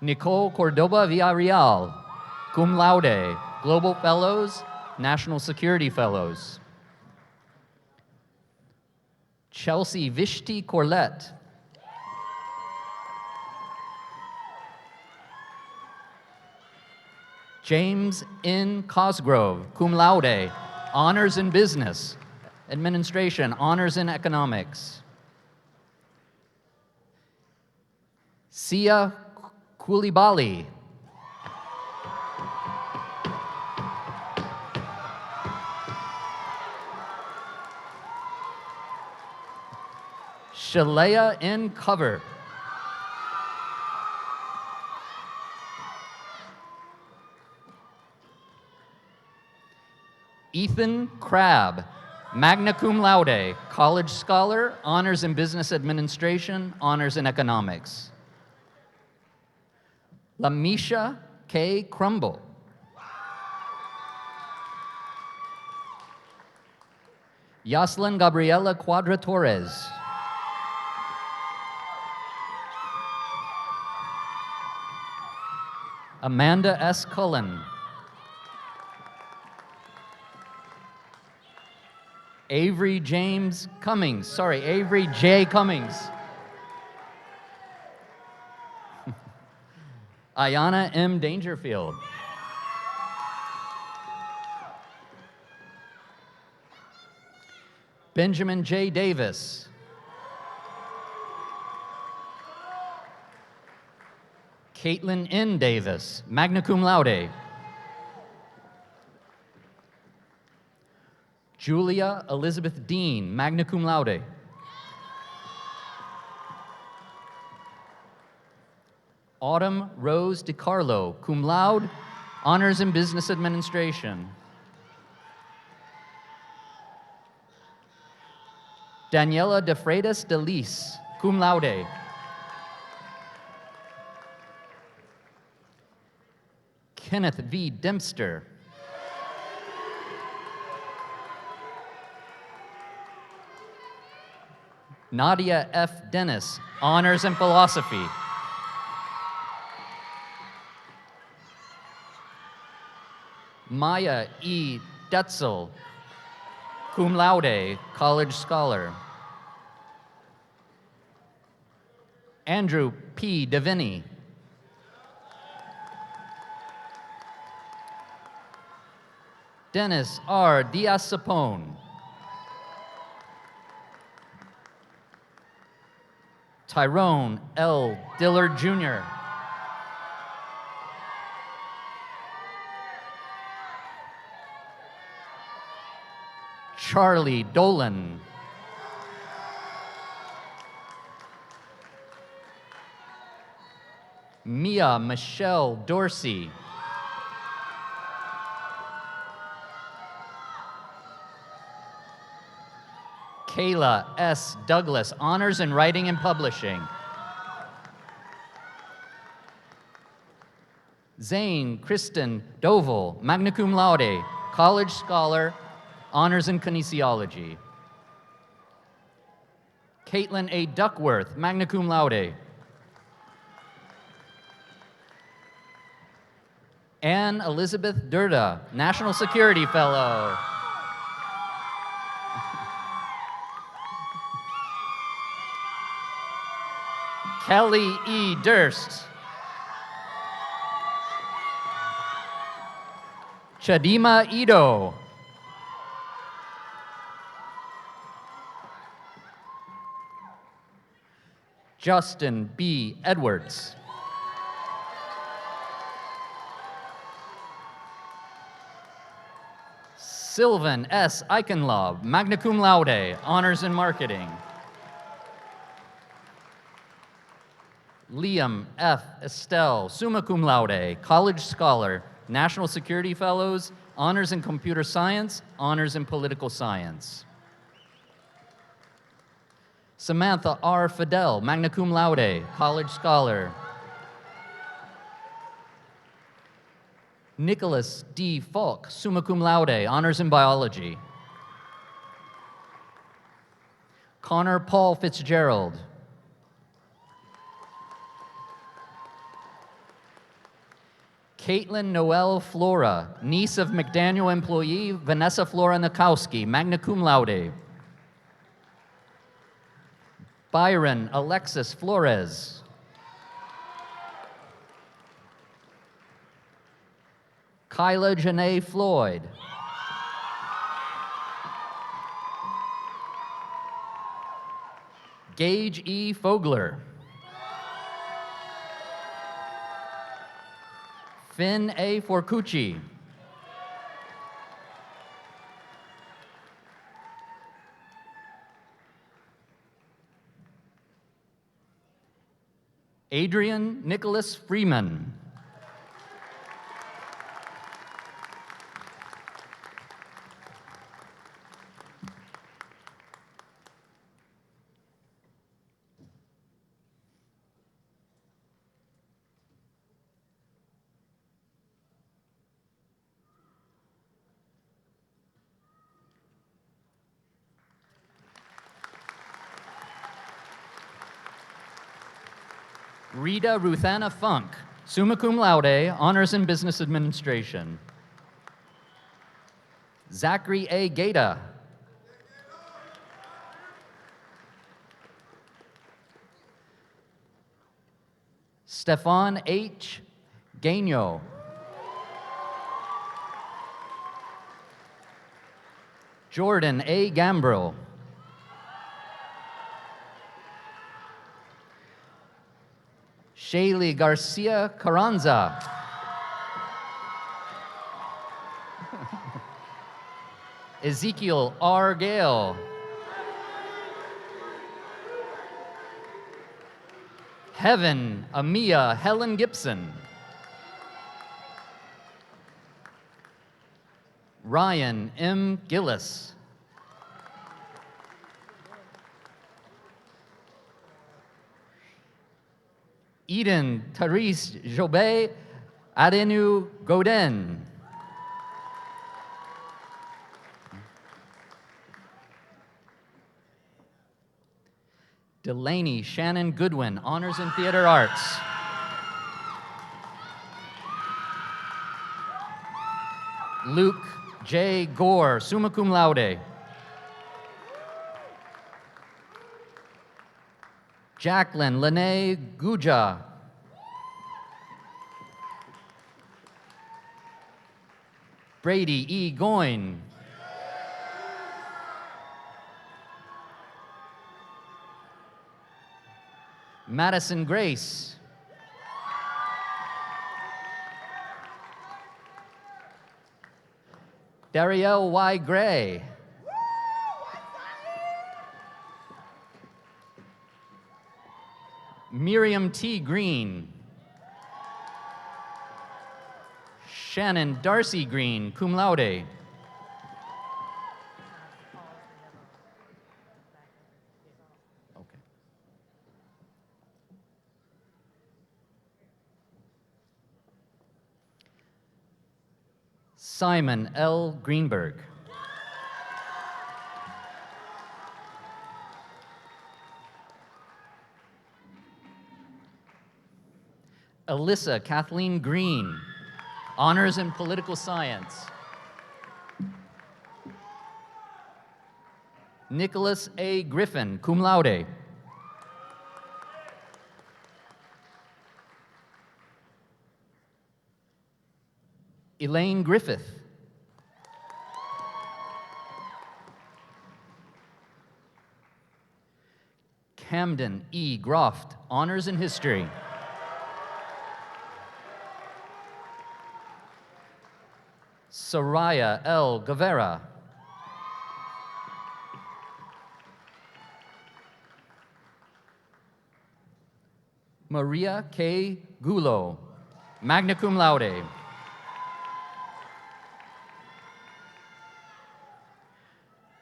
Nicole Cordoba Villarreal, cum laude, Global Fellows, National Security Fellows. Chelsea Vishti Corlett. James N. Cosgrove, cum laude, honors in business. Administration, honors in economics. Sia Koulibaly. Shalea N. Cover. Ethan Crabb, magna cum laude, college scholar, honors in business administration, honors in economics. Lamisha K. Crumble. Yaslin Gabriela Cuadra Torres. Amanda S. Cullen. Avery J. Cummings. Ayana M. Dangerfield. Benjamin J. Davis. Caitlin N. Davis, magna cum laude. Julia Elizabeth Dean, magna cum laude. Autumn Rose DiCarlo, cum laude, honors in business administration. Daniela De Freitas de Lis, cum laude. Kenneth V. Dempster. Nadia F. Dennis, honors in philosophy. Maya E. Detzel, cum laude, college scholar. Andrew P. Deviney. Dennis R. Diaz-Sapone. Tyrone L. Dillard Jr. Charlie Dolan. Mia Michelle Dorsey. Kayla S. Douglas, honors in writing and publishing. Zane Kristen Doval, magna cum laude, college scholar, honors in kinesiology. Caitlin A. Duckworth, magna cum laude. Anne Elizabeth Durda, National Security Fellow. Kelly E. Durst. Chadima Ito. Justin B. Edwards. Sylvan S. Eichenlaub, magna cum laude, honors in marketing. Liam F. Estelle, summa cum laude, college scholar, National Security Fellows, honors in computer science, honors in political science. Samantha R. Fidel, magna cum laude, college scholar. Nicholas D. Falk, summa cum laude, honors in biology. Connor Paul Fitzgerald. Caitlin Noel Flora, niece of McDaniel employee Vanessa Flora Nakowski, magna cum laude. Byron Alexis Flores. Kyla Janae Floyd. Gage E. Fogler. Finn A. Forcucci. Adrian Nicholas Freeman. Rita Ruthanna Funk, summa cum laude, honors in business administration. Zachary A. Gata. Stefan H. Gaino. Jordan A. Gambrill. Shaylee Garcia Carranza. Ezekiel R. Gale. Heaven Amia Helen Gibson. Ryan M. Gillis. Eden Therese Jobé Adenu Godin. Delaney Shannon Goodwin, honors in theater arts. Luke J. Gore, summa cum laude. Jacqueline Lene Guja. Brady E. Goyne. Madison Grace. Darielle Y. Gray. Miriam T. Green. Shannon Darcy Green, cum laude. Simon L. Greenberg. Alyssa Kathleen Green, honors in political science. Nicholas A. Griffin, cum laude. Elaine Griffith. Camden E. Groft, honors in history. Soraya L. Guevara. Maria K. Gulo, magna cum laude.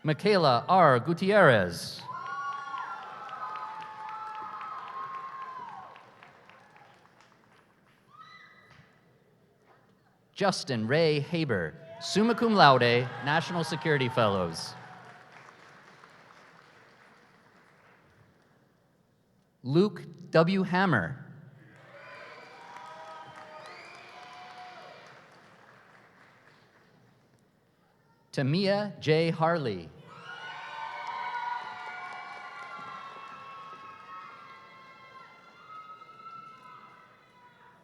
Michaela R. Gutierrez. Justin Ray Haber, summa cum laude, National Security Fellows. Luke W. Hammer. Tamia J. Harley.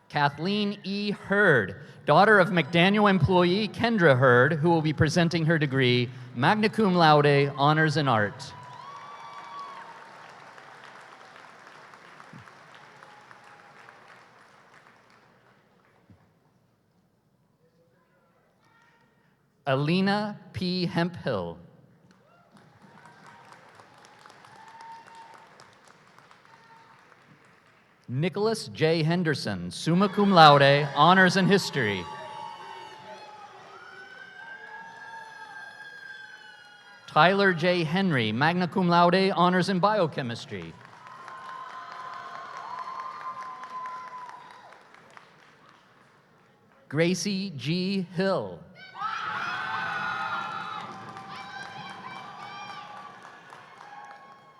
Kathleen E. Hurd, daughter of McDaniel employee Kendra Hurd, who will be presenting her degree, magna cum laude, honors in art. Alina P. Hemphill. Nicholas J. Henderson, summa cum laude, honors in history. Tyler J. Henry, magna cum laude, honors in biochemistry. Gracie G. Hill.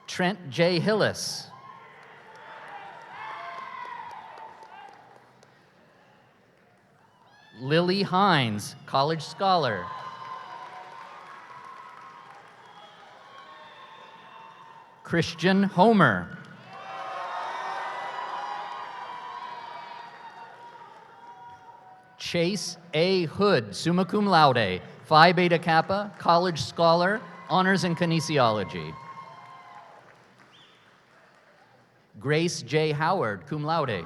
Trent J. Hillis. Lily Hines, college scholar. Christian Homer. Chase A. Hood, summa cum laude, Phi Beta Kappa, college scholar, honors in kinesiology. Grace J. Howard, cum laude.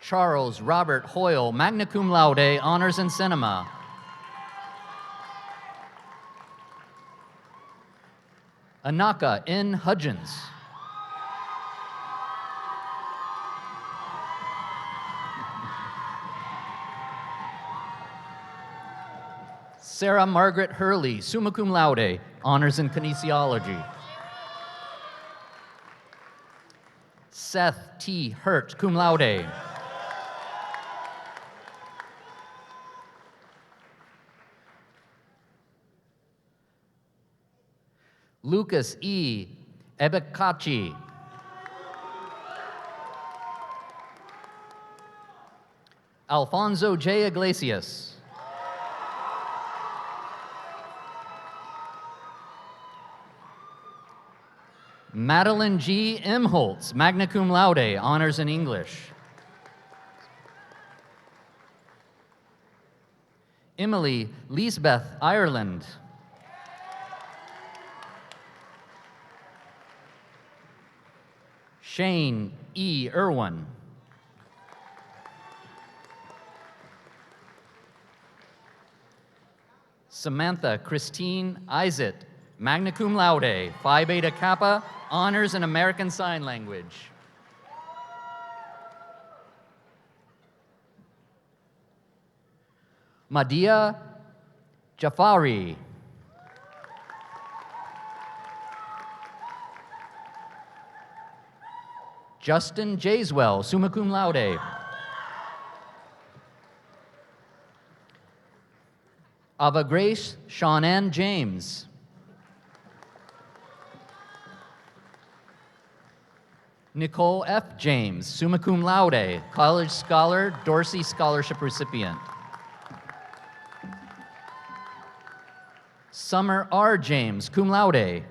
Charles Robert Hoyle, magna cum laude, honors in cinema. Anaka N. Hudgens. Sarah Margaret Hurley, summa cum laude, honors in kinesiology. Seth T. Hurt, cum laude. Lucas E. Ebekachi. Alfonso J. Iglesias. Madeline G. Imholtz, magna cum laude, honors in English. Emily Lisbeth Ireland. Shane E. Irwin. Samantha Christine Isett, magna cum laude, Phi Beta Kappa, honors in American Sign Language. Madia Jafari. Justin Jayswell, summa cum laude. Ava Grace Sean-Ann James. Nicole F. James, summa cum laude, college scholar, Dorsey Scholarship recipient. Summer R. James, cum laude.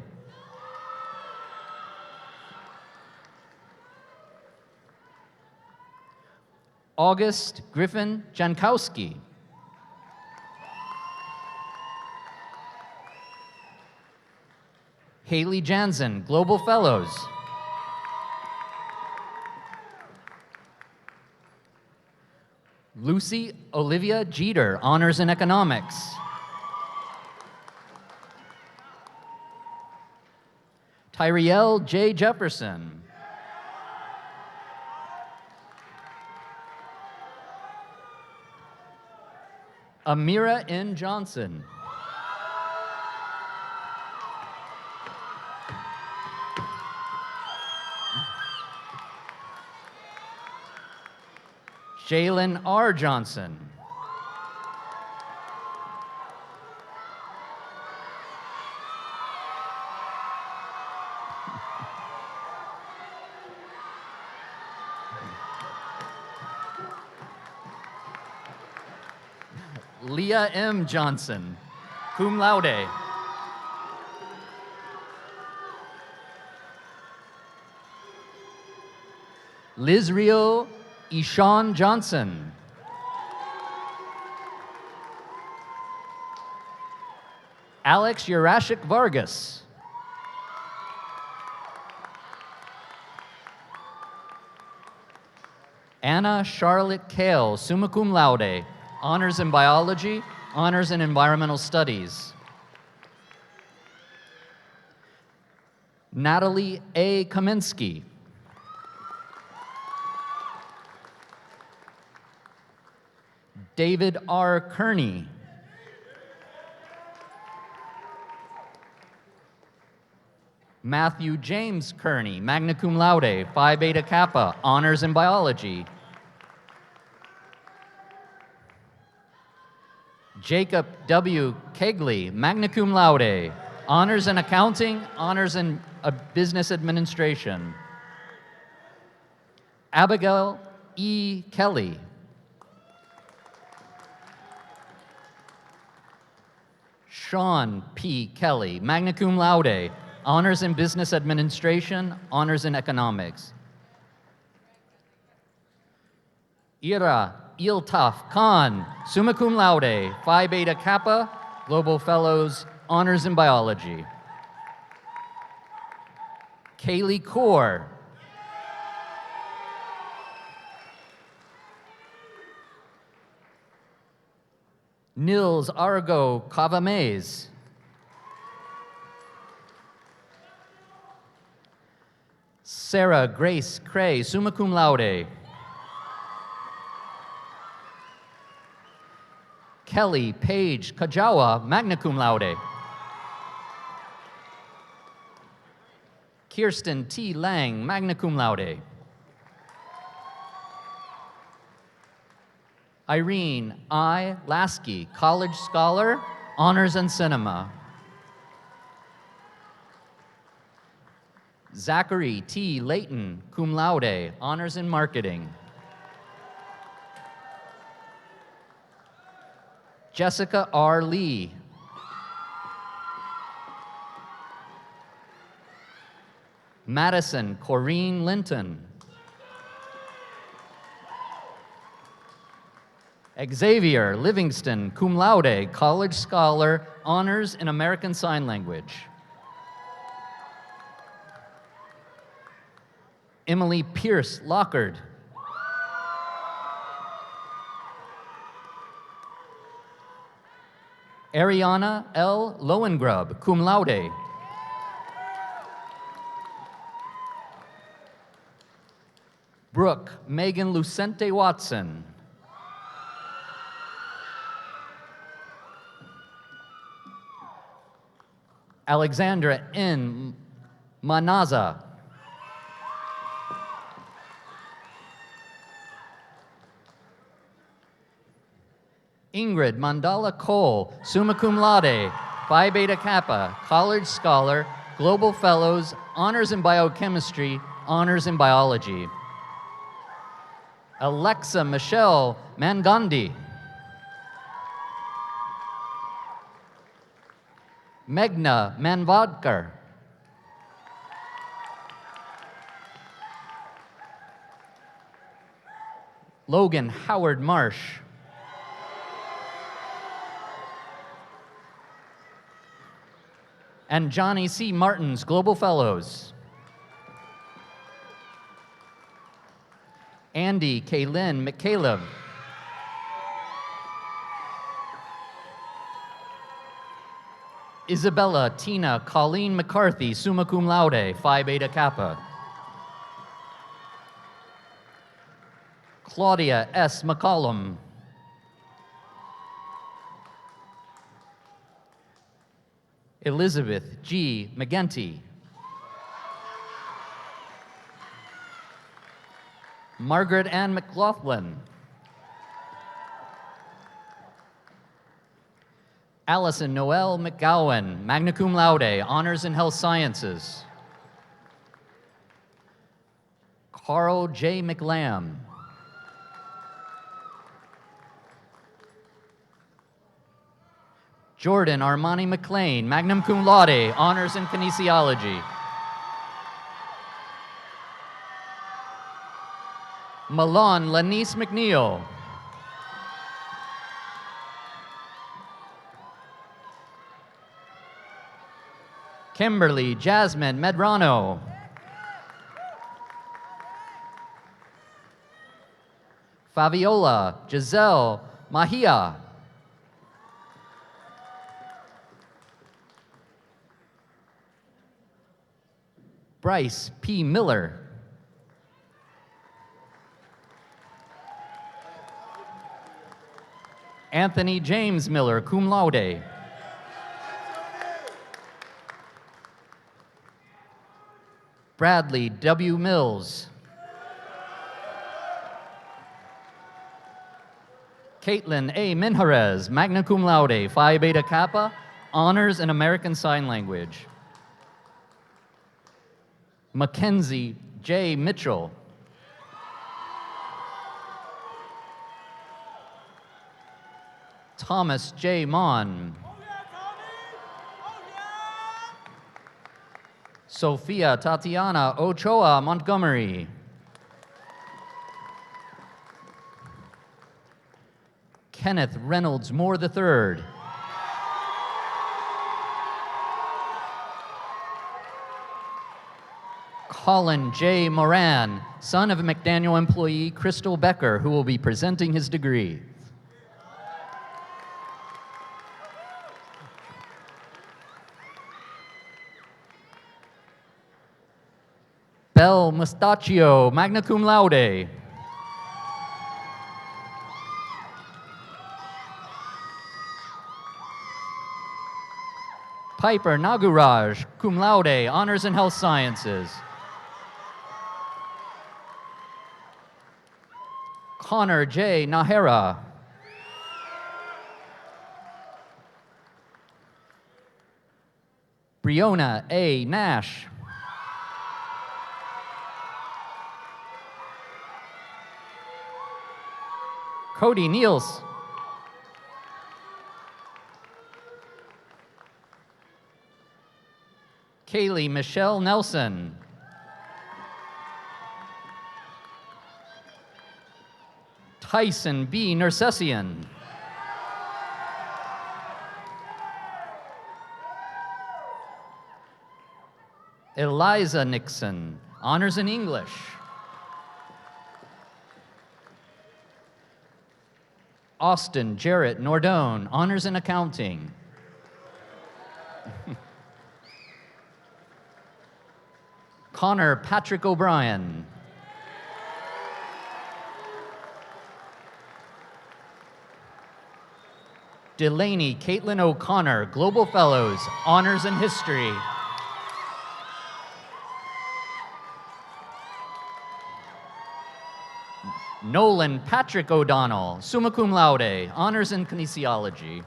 August Griffin Jankowski. Haley Jansen, Global Fellows. Lucy Olivia Jeter, Honors in Economics. Tyrielle J. Jefferson. Amira N. Johnson. Jalen R. Johnson. Leah M. Johnson, cum laude. Lizrio Ishan Johnson. Alex Urashik Vargas. Anna Charlotte Kale, summa cum laude, honors in biology, honors in environmental studies. Natalie A. Kaminsky. David R. Kearney. Matthew James Kearney, magna cum laude, Phi Beta Kappa, honors in biology. Jacob W. Kegley, magna cum laude, honors in accounting, honors in business administration. Abigail E. Kelly. Sean P. Kelly, magna cum laude, honors in business administration, honors in economics. Ira Iltaf Khan, summa cum laude, Phi Beta Kappa, Global Fellows, honors in biology. Kaylee Kaur. Nils Argo Cavamays. Sarah Grace Cray, summa cum laude. Kelly Paige Kajawa, magna cum laude. Kirsten T. Lang, magna cum laude. Irene I. Lasky, college scholar, honors in cinema. Zachary T. Layton, cum laude, honors in marketing. Jessica R. Lee. Madison Corrine Linton. Xavier Livingston, cum laude, college scholar, honors in American Sign Language. Emily Pierce Lockard. Ariana L. Lowengrub, cum laude. Brooke Megan Lucente Watson. Alexandra N. Manaza. Ingrid Mandala Cole, summa cum laude, Phi Beta Kappa, College Scholar, Global Fellows, Honors in Biochemistry, Honors in Biology. Alexa Michelle Mangandi. Meghna Manvadkar. Logan Howard Marsh. And Johnny C. Martins, Global Fellows. Andy Kaylin McCaleb. Isabella Tina Colleen McCarthy, summa cum laude, Phi Beta Kappa. Claudia S. McCollum. Elizabeth G. McGinty. Margaret Ann McLaughlin. Allison Noel McGowan, magna cum laude, honors in health sciences. Carl J. McLam. Jordan Armani McLean, magna cum laude, honors in kinesiology. Milan Lanice McNeil. Kimberly Jasmine Medrano. Fabiola Giselle Mahia. Bryce P. Miller. Anthony James Miller, cum laude. Bradley W. Mills. Caitlin A. Minjarez, magna cum laude, Phi Beta Kappa, honors in American Sign Language. Mackenzie J. Mitchell. Thomas J. Mon. Sophia Tatiana Ochoa Montgomery. Kenneth Reynolds Moore III. Colin J. Moran, son of a McDaniel employee, Crystal Becker, who will be presenting his degree. Belle Mustachio, magna cum laude. Piper Naguraj, cum laude, honors in health sciences. Connor J. Nahara. Briona A. Nash. Cody Niels. Kaylee Michelle Nelson. Tyson B. Nersessian. Eliza Nixon, honors in English. Austin Jarrett Nordone, honors in accounting. Connor Patrick O'Brien. Delaney Caitlin O'Connor, Global Fellows, honors in history. Nolan Patrick O'Donnell, summa cum laude, honors in kinesiology.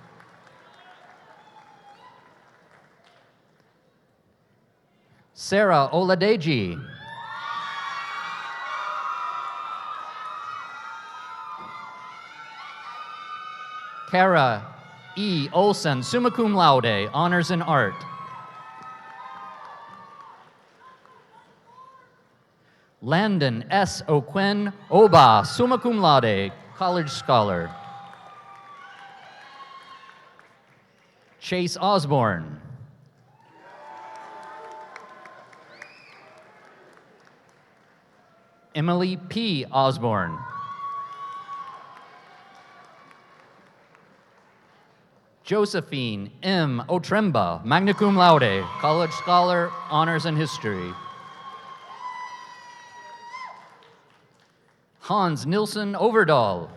Sarah Oladeji. Kara E. Olson, summa cum laude, honors in art. Landon S. O'Quinn Oba, summa cum laude, college scholar. Chase Osborne. Emily P. Osborne. Josephine M. Otremba, magna cum laude, college scholar, honors in history. Hans Nilsson Overdahl.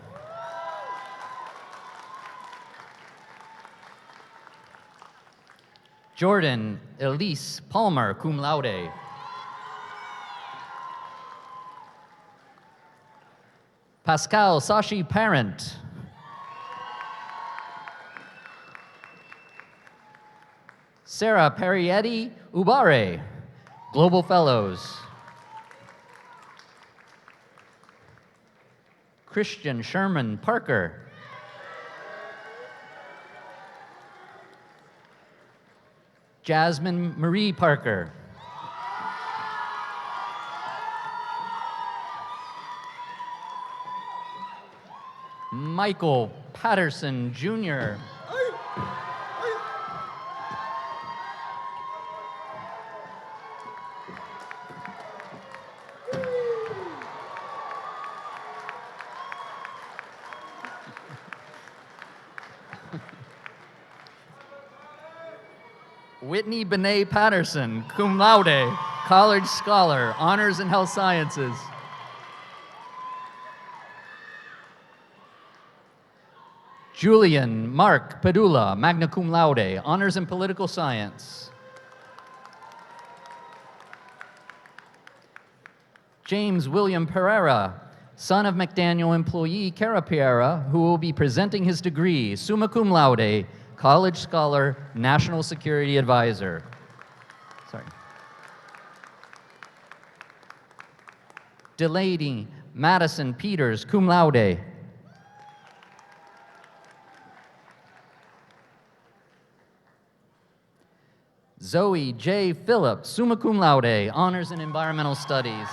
Jordan Elise Palmer, cum laude. Pascal Sashi Parent. Sarah Parietti Ubare, Global Fellows. Christian Sherman Parker. Jasmine Marie Parker. Michael Patterson Jr. Whitney Benet Patterson, cum laude, college scholar, honors in health sciences. Julian Mark Padula, magna cum laude, honors in political science. James William Pereira, son of McDaniel employee Cara Pereira, who will be presenting his degree, summa cum laude, college scholar, national security advisor. Sorry. Delaney Madison Peters, cum laude. Zoe J. Phillips, summa cum laude, honors in environmental studies.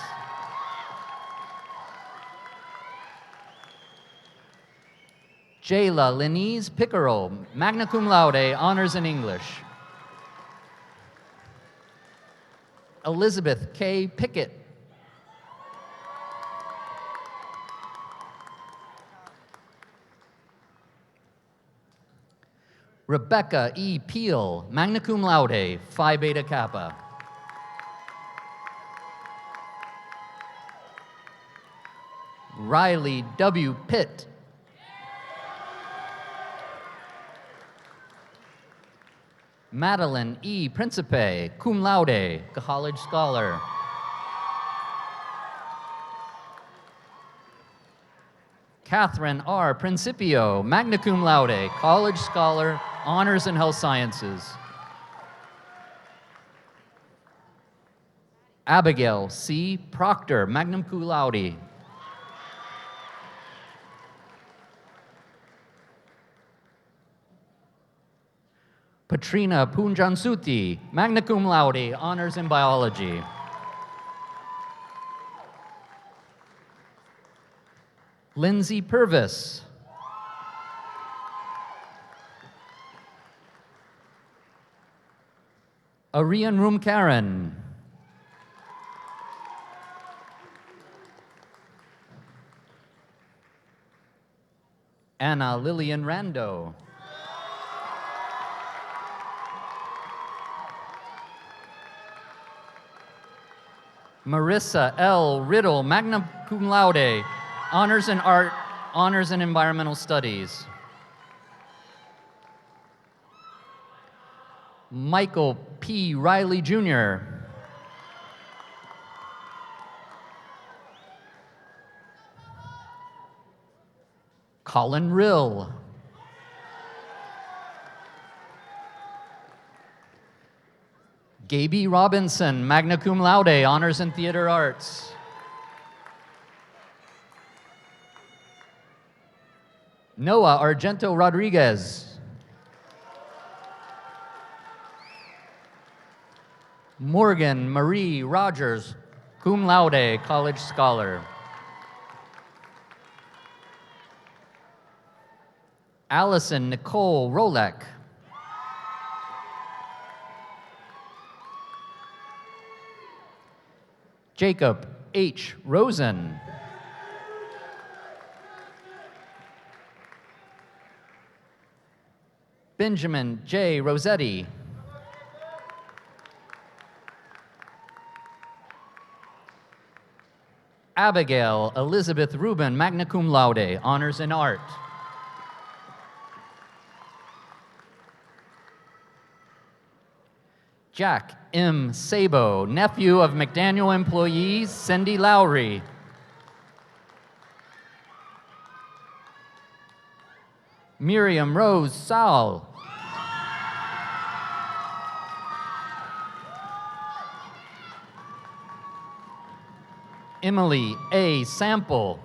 Jayla Lenise Pickerel, magna cum laude, honors in English. Elizabeth K. Pickett. Rebecca E. Peel, magna cum laude, Phi Beta Kappa. Riley W. Pitt. Madeline E. Principe, cum laude, college scholar. Catherine R. Principio, magna cum laude, college scholar, honors in health sciences. Abigail C. Proctor, magna cum laude. Patrina Punjansuti, magna cum laude, honors in biology. Lindsay Purvis. Arian Rumkaren. Anna Lillian Rando. Marissa L. Riddle, magna cum laude, honors in art, honors in environmental studies. Michael P. Riley Jr. Colin Rill. Gaby Robinson, magna cum laude, honors in theater arts. Noah Argento Rodriguez. Morgan Marie Rogers, cum laude, college scholar. Allison Nicole Rolek. Jacob H. Rosen. Benjamin J. Rossetti. Abigail Elizabeth Rubin, magna cum laude, honors in art. Jack M. Sabo, nephew of McDaniel employee Cindy Lowry. Miriam Rose Saul. Emily A. Sample.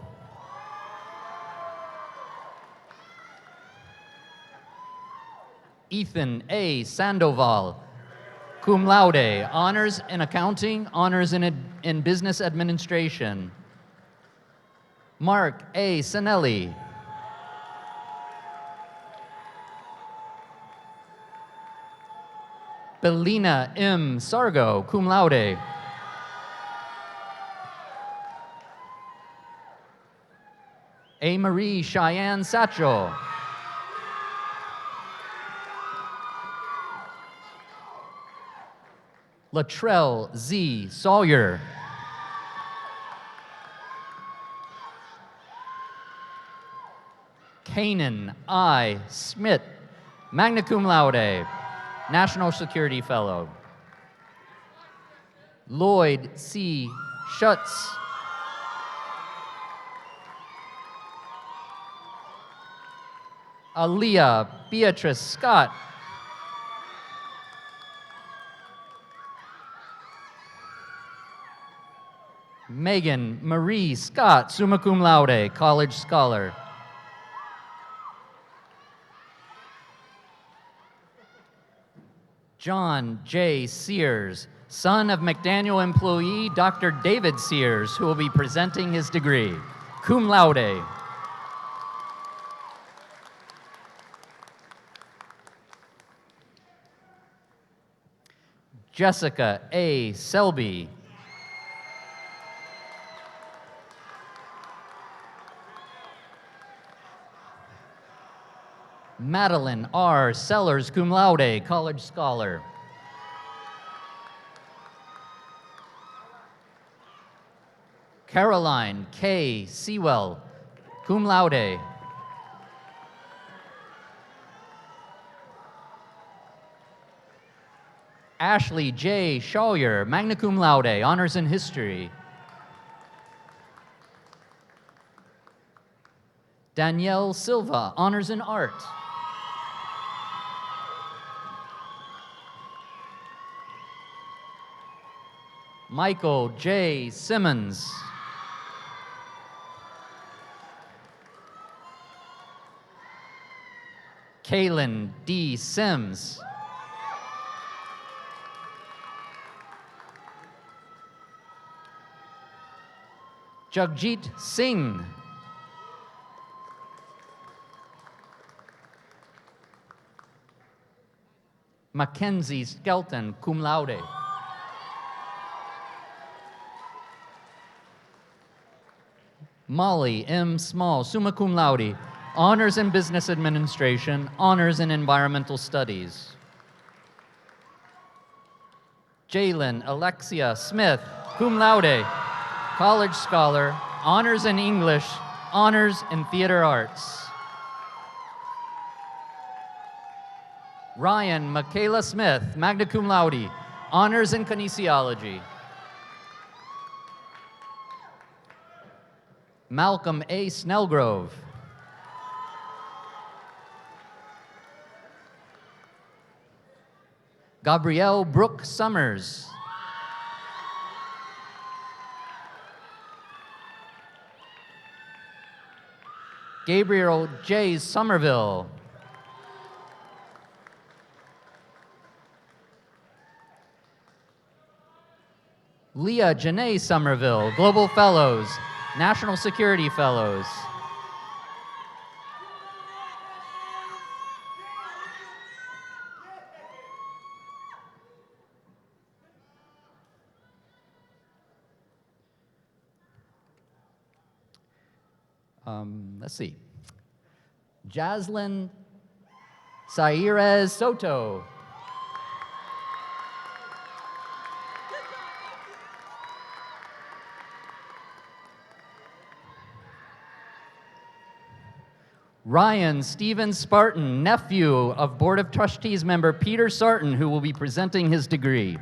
Ethan A. Sandoval, cum laude, honors in accounting, honors in business administration. Mark A. Sinelli. Belina M. Sargo, cum laude. A. Marie Cheyenne Satchel. Latrell Z. Sawyer. Kanan I. Smith, magna cum laude, National Security Fellow. Lloyd C. Schutz. Aaliyah Beatrice Scott. Megan Marie Scott, summa cum laude, college scholar. John J. Sears, son of McDaniel employee Dr. David Sears, who will be presenting his degree, cum laude. Jessica A. Selby. Madeline R. Sellers, cum laude, college scholar. Caroline K. Sewell, cum laude. Ashley J. Shawyer, magna cum laude, honors in history. Danielle Silva, honors in art. Michael J. Simmons. Kaylin D. Sims. Jagjit Singh. Mackenzie Skelton, cum laude. Molly M. Small, summa cum laude, honors in business administration, honors in environmental studies. Jalen Alexia Smith, cum laude, college scholar, honors in English, honors in theater arts. Ryan Michaela Smith, magna cum laude, honors in kinesiology. Malcolm A. Snellgrove. Gabrielle Brooke Summers. Gabriel J. Somerville. Leah Janae Somerville, Global Fellows, National Security Fellows. Let's see. Jaslyn Sairez Soto. Ryan Stephen Spartan, nephew of Board of Trustees member Peter Sarton, who will be presenting his degree.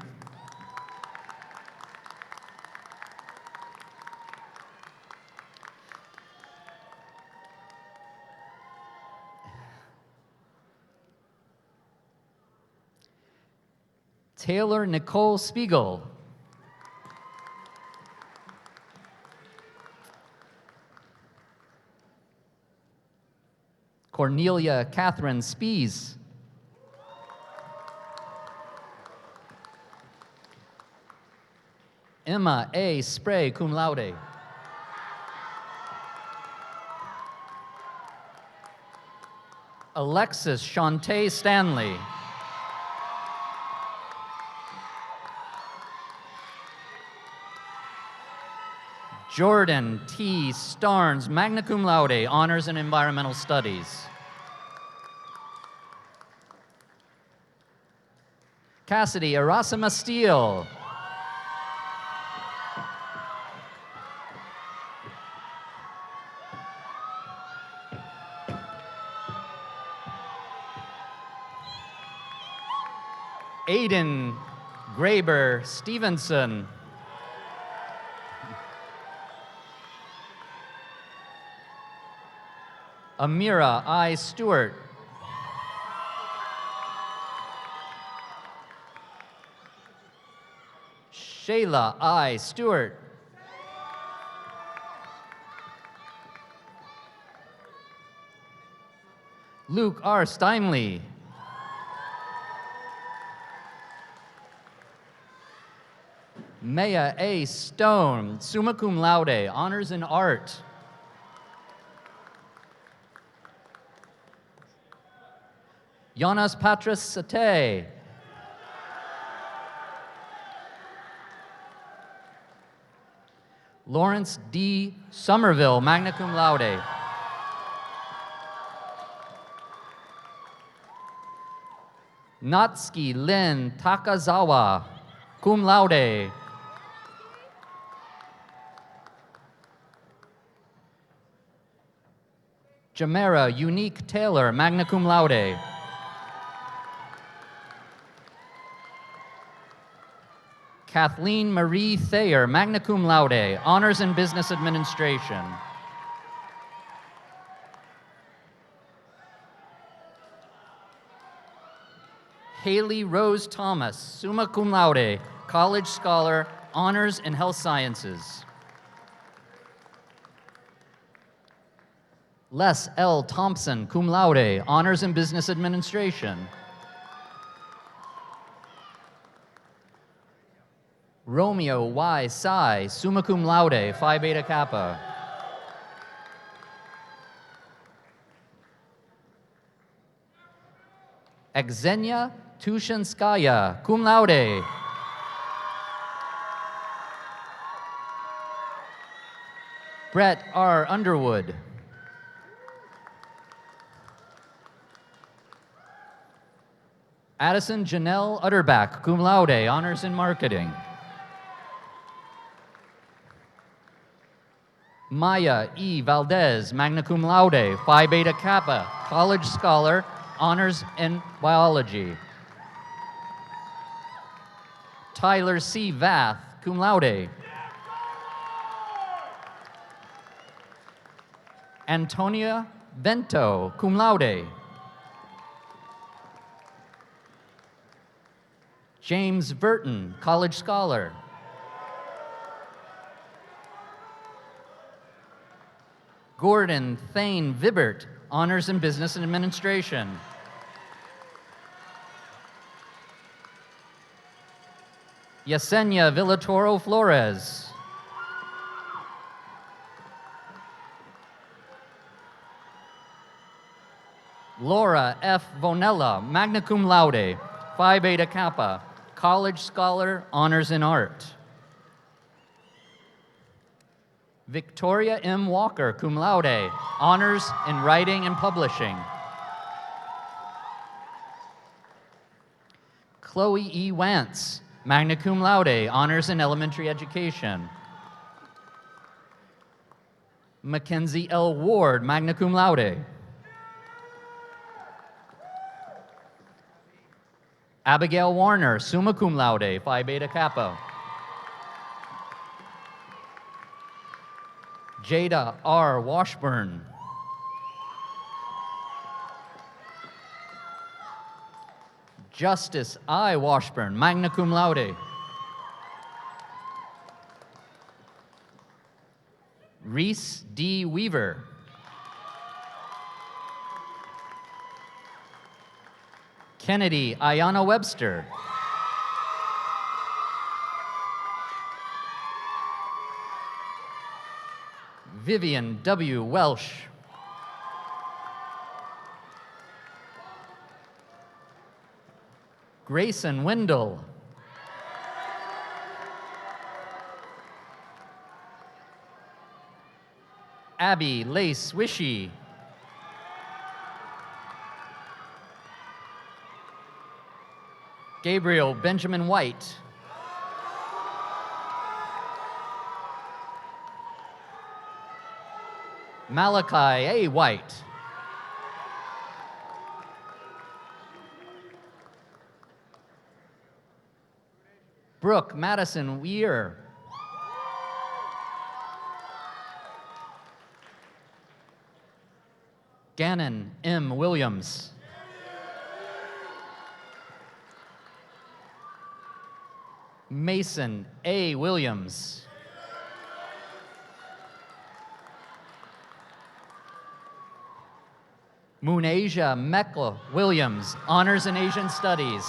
Taylor Nicole Spiegel. Cornelia Catherine Spies. Emma A. Spray, cum laude. Alexis Shantae Stanley. Jordan T. Starnes, magna cum laude, honors in environmental studies. Cassidy Erasima Steele. Aiden Graber Stevenson. Amira I. Stewart. Shayla I. Stewart. Luke R. Steinley. Maya A. Stone, summa cum laude, honors in art. Jonas Patras Sate. Lawrence D. Somerville, magna cum laude. Natsuki Lin Takazawa, cum laude. Jamera Unique Taylor, magna cum laude. Kathleen Marie Thayer, magna cum laude, honors in business administration. Haley Rose Thomas, summa cum laude, college scholar, honors in health sciences. Les L. Thompson, cum laude, honors in business administration. Romeo Y. Sai, summa cum laude, Phi Beta Kappa. Xenia Tushinskaya, cum laude. Brett R. Underwood. Addison Janelle Utterback, cum laude, honors in marketing. Maya E. Valdez, magna cum laude, Phi Beta Kappa, college scholar, honors in biology. Tyler C. Vath, cum laude. Antonia Vento, cum laude. James Burton, College Scholar. Gordon Thane Vibert, Honors in Business and Administration. Yesenia Villatoro Flores. Laura F. Vonella, magna cum laude, Phi Beta Kappa, College Scholar, Honors in Art. Victoria M. Walker, cum laude, Honors in Writing and Publishing. Chloe E. Wantz, magna cum laude, Honors in Elementary Education. Mackenzie L. Ward, magna cum laude. Abigail Warner, summa cum laude, Phi Beta Kappa. Jada R. Washburn. Justice I. Washburn, magna cum laude. Reese D. Weaver. Kennedy Ayana Webster. Vivian W. Welsh. Grayson Wendell. Abby Lace Wishy. Gabriel Benjamin White. Malachi A. White. Brooke Madison Weir. Gannon M. Williams. Mason A. Williams. Munasia Mekla Williams, Honors in Asian Studies.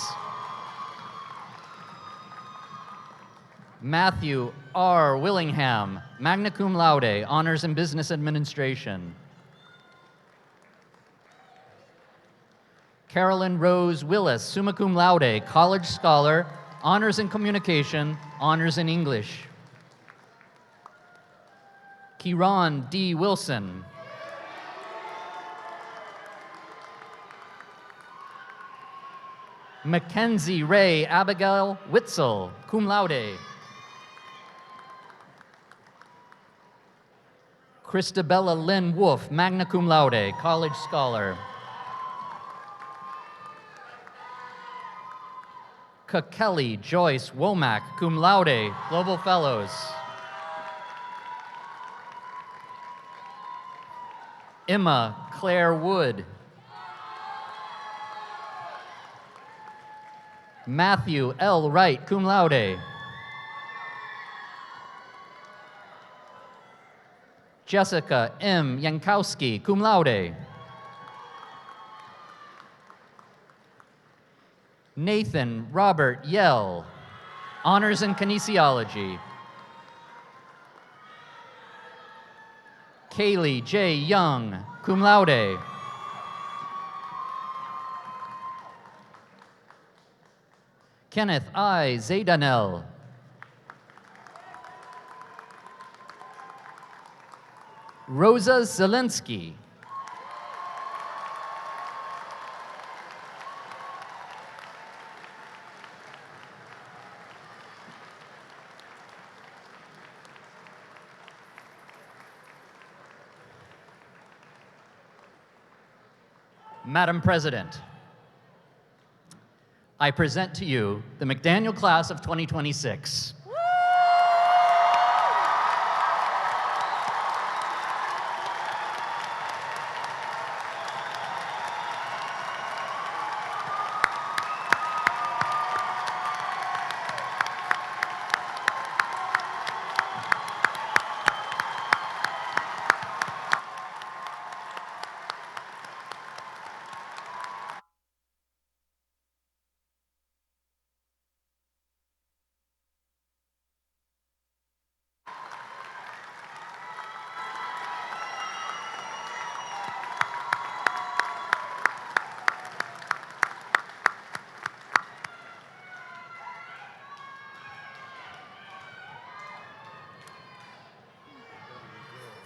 Matthew R. Willingham, magna cum laude, Honors in Business Administration. Carolyn Rose Willis, summa cum laude, College Scholar, Honors in Communication, Honors in English. Kieran D. Wilson. Mackenzie Ray Abigail Witzel, cum laude. Christabella Lynn Wolf, magna cum laude, College Scholar. Kelly Joyce Womack, cum laude, Global Fellows. Emma Claire Wood. Matthew L. Wright, cum laude. Jessica M. Yankowski, cum laude. Nathan Robert Yell, Honors in Kinesiology. Kaylee J. Young, cum laude. Kenneth I. Zaydanel. Rosa Zelensky. Madam President, I present to you the McDaniel Class of 2026.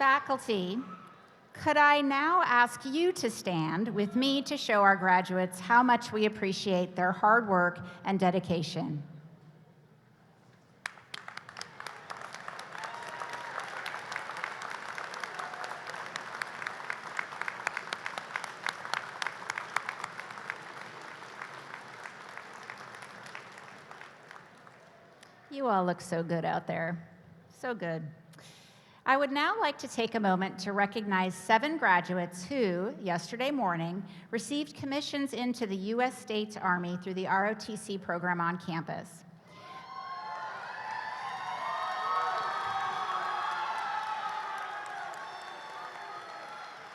Faculty, could I now ask you to stand with me to show our graduates how much we appreciate their hard work and dedication? You all look so good out there. So good. I would now like to take a moment to recognize 7 graduates who, yesterday morning, received commissions into the U.S. States Army through the ROTC program on campus.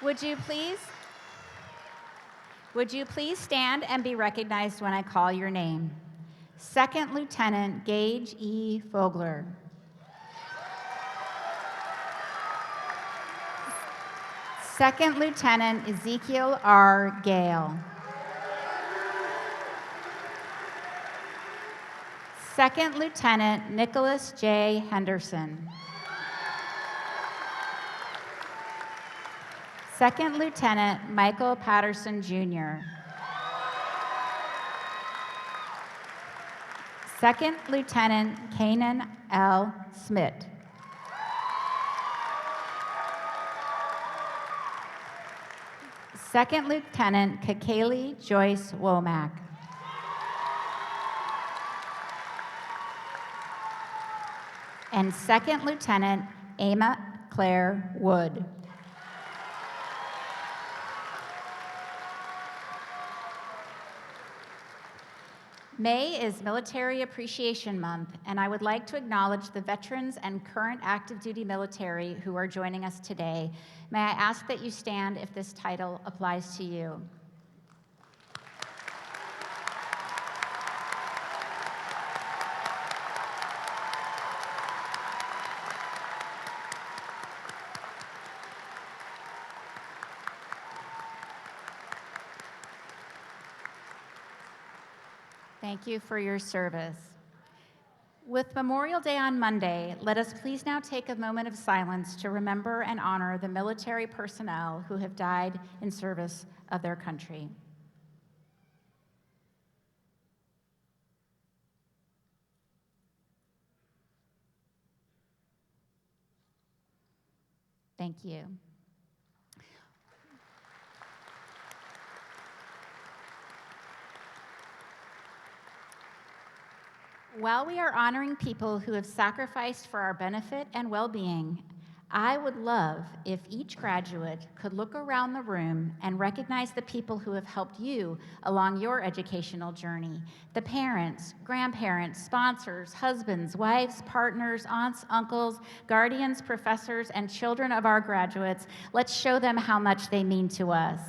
Would you please stand and be recognized when I call your name? Second Lieutenant Gage E. Fogler. Second Lieutenant Ezekiel R. Gale. Second Lieutenant Nicholas J. Henderson. Second Lieutenant Michael Patterson, Jr. Second Lieutenant Kanan L. Smith. Second Lieutenant Kakali Joyce Womack. And Second Lieutenant Emma Claire Wood. May is Military Appreciation Month, and I would like to acknowledge the veterans and current active duty military who are joining us today. May I ask that you stand if this title applies to you? Thank you for your service. With Memorial Day on Monday, let us please now take a moment of silence to remember and honor the military personnel who have died in service of their country. Thank you. While we are honoring people who have sacrificed for our benefit and well-being, I would love if each graduate could look around the room and recognize the people who have helped you along your educational journey. The parents, grandparents, sponsors, husbands, wives, partners, aunts, uncles, guardians, professors, and children of our graduates. Let's show them how much they mean to us.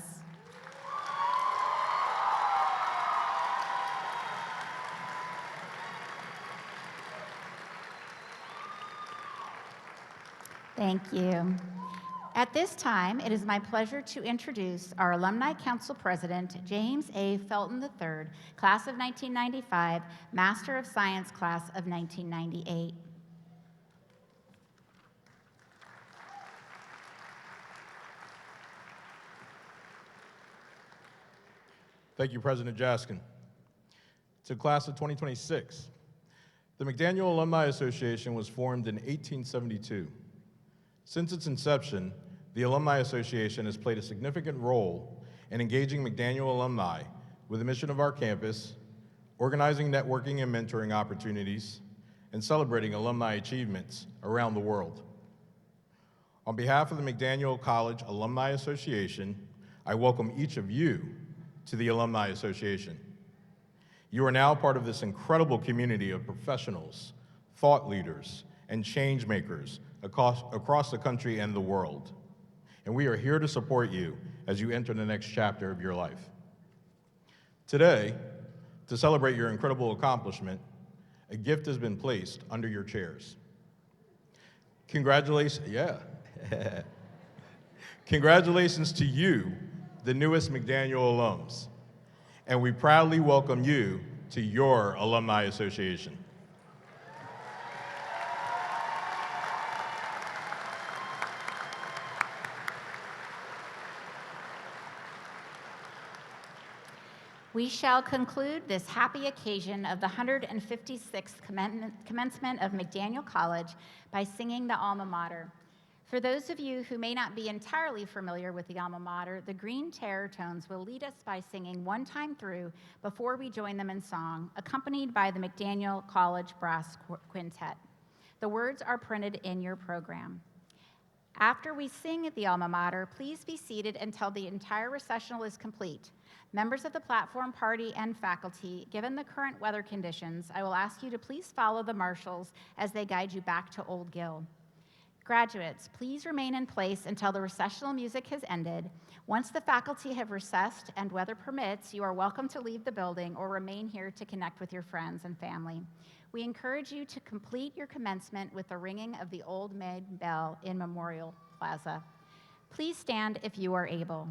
Thank you. At this time, it is my pleasure to introduce our Alumni Council President, James A. Felton III, Class of 1995, Master of Science Class of 1998. Thank you, President Jaskin. To Class of 2026, the McDaniel Alumni Association was formed in 1872. Since its inception, the Alumni Association has played a significant role in engaging McDaniel alumni with the mission of our campus, organizing networking and mentoring opportunities, and celebrating alumni achievements around the world. On behalf of the McDaniel College Alumni Association, I welcome each of you to the Alumni Association. You are now part of this incredible community of professionals, thought leaders, and change makers across the country and the world. And we are here to support you as you enter the next chapter of your life. Today, to celebrate your incredible accomplishment, a gift has been placed under your chairs. Congratulations to you, the newest McDaniel alums, and we proudly welcome you to your Alumni Association. We shall conclude this happy occasion of the 156th commencement of McDaniel College by singing the alma mater. For those of you who may not be entirely familiar with the alma mater, the Green Terror Tones will lead us by singing one time through before we join them in song, accompanied by the McDaniel College Brass Quintet. The words are printed in your program. After we sing the alma mater, please be seated until the entire recessional is complete. Members of the platform party and faculty, given the current weather conditions, I will ask you to please follow the marshals as they guide you back to Old Gill. Graduates, please remain in place until the recessional music has ended. Once the faculty have recessed and weather permits, you are welcome to leave the building or remain here to connect with your friends and family. We encourage you to complete your commencement with the ringing of the Old Maid Bell in Memorial Plaza. Please stand if you are able.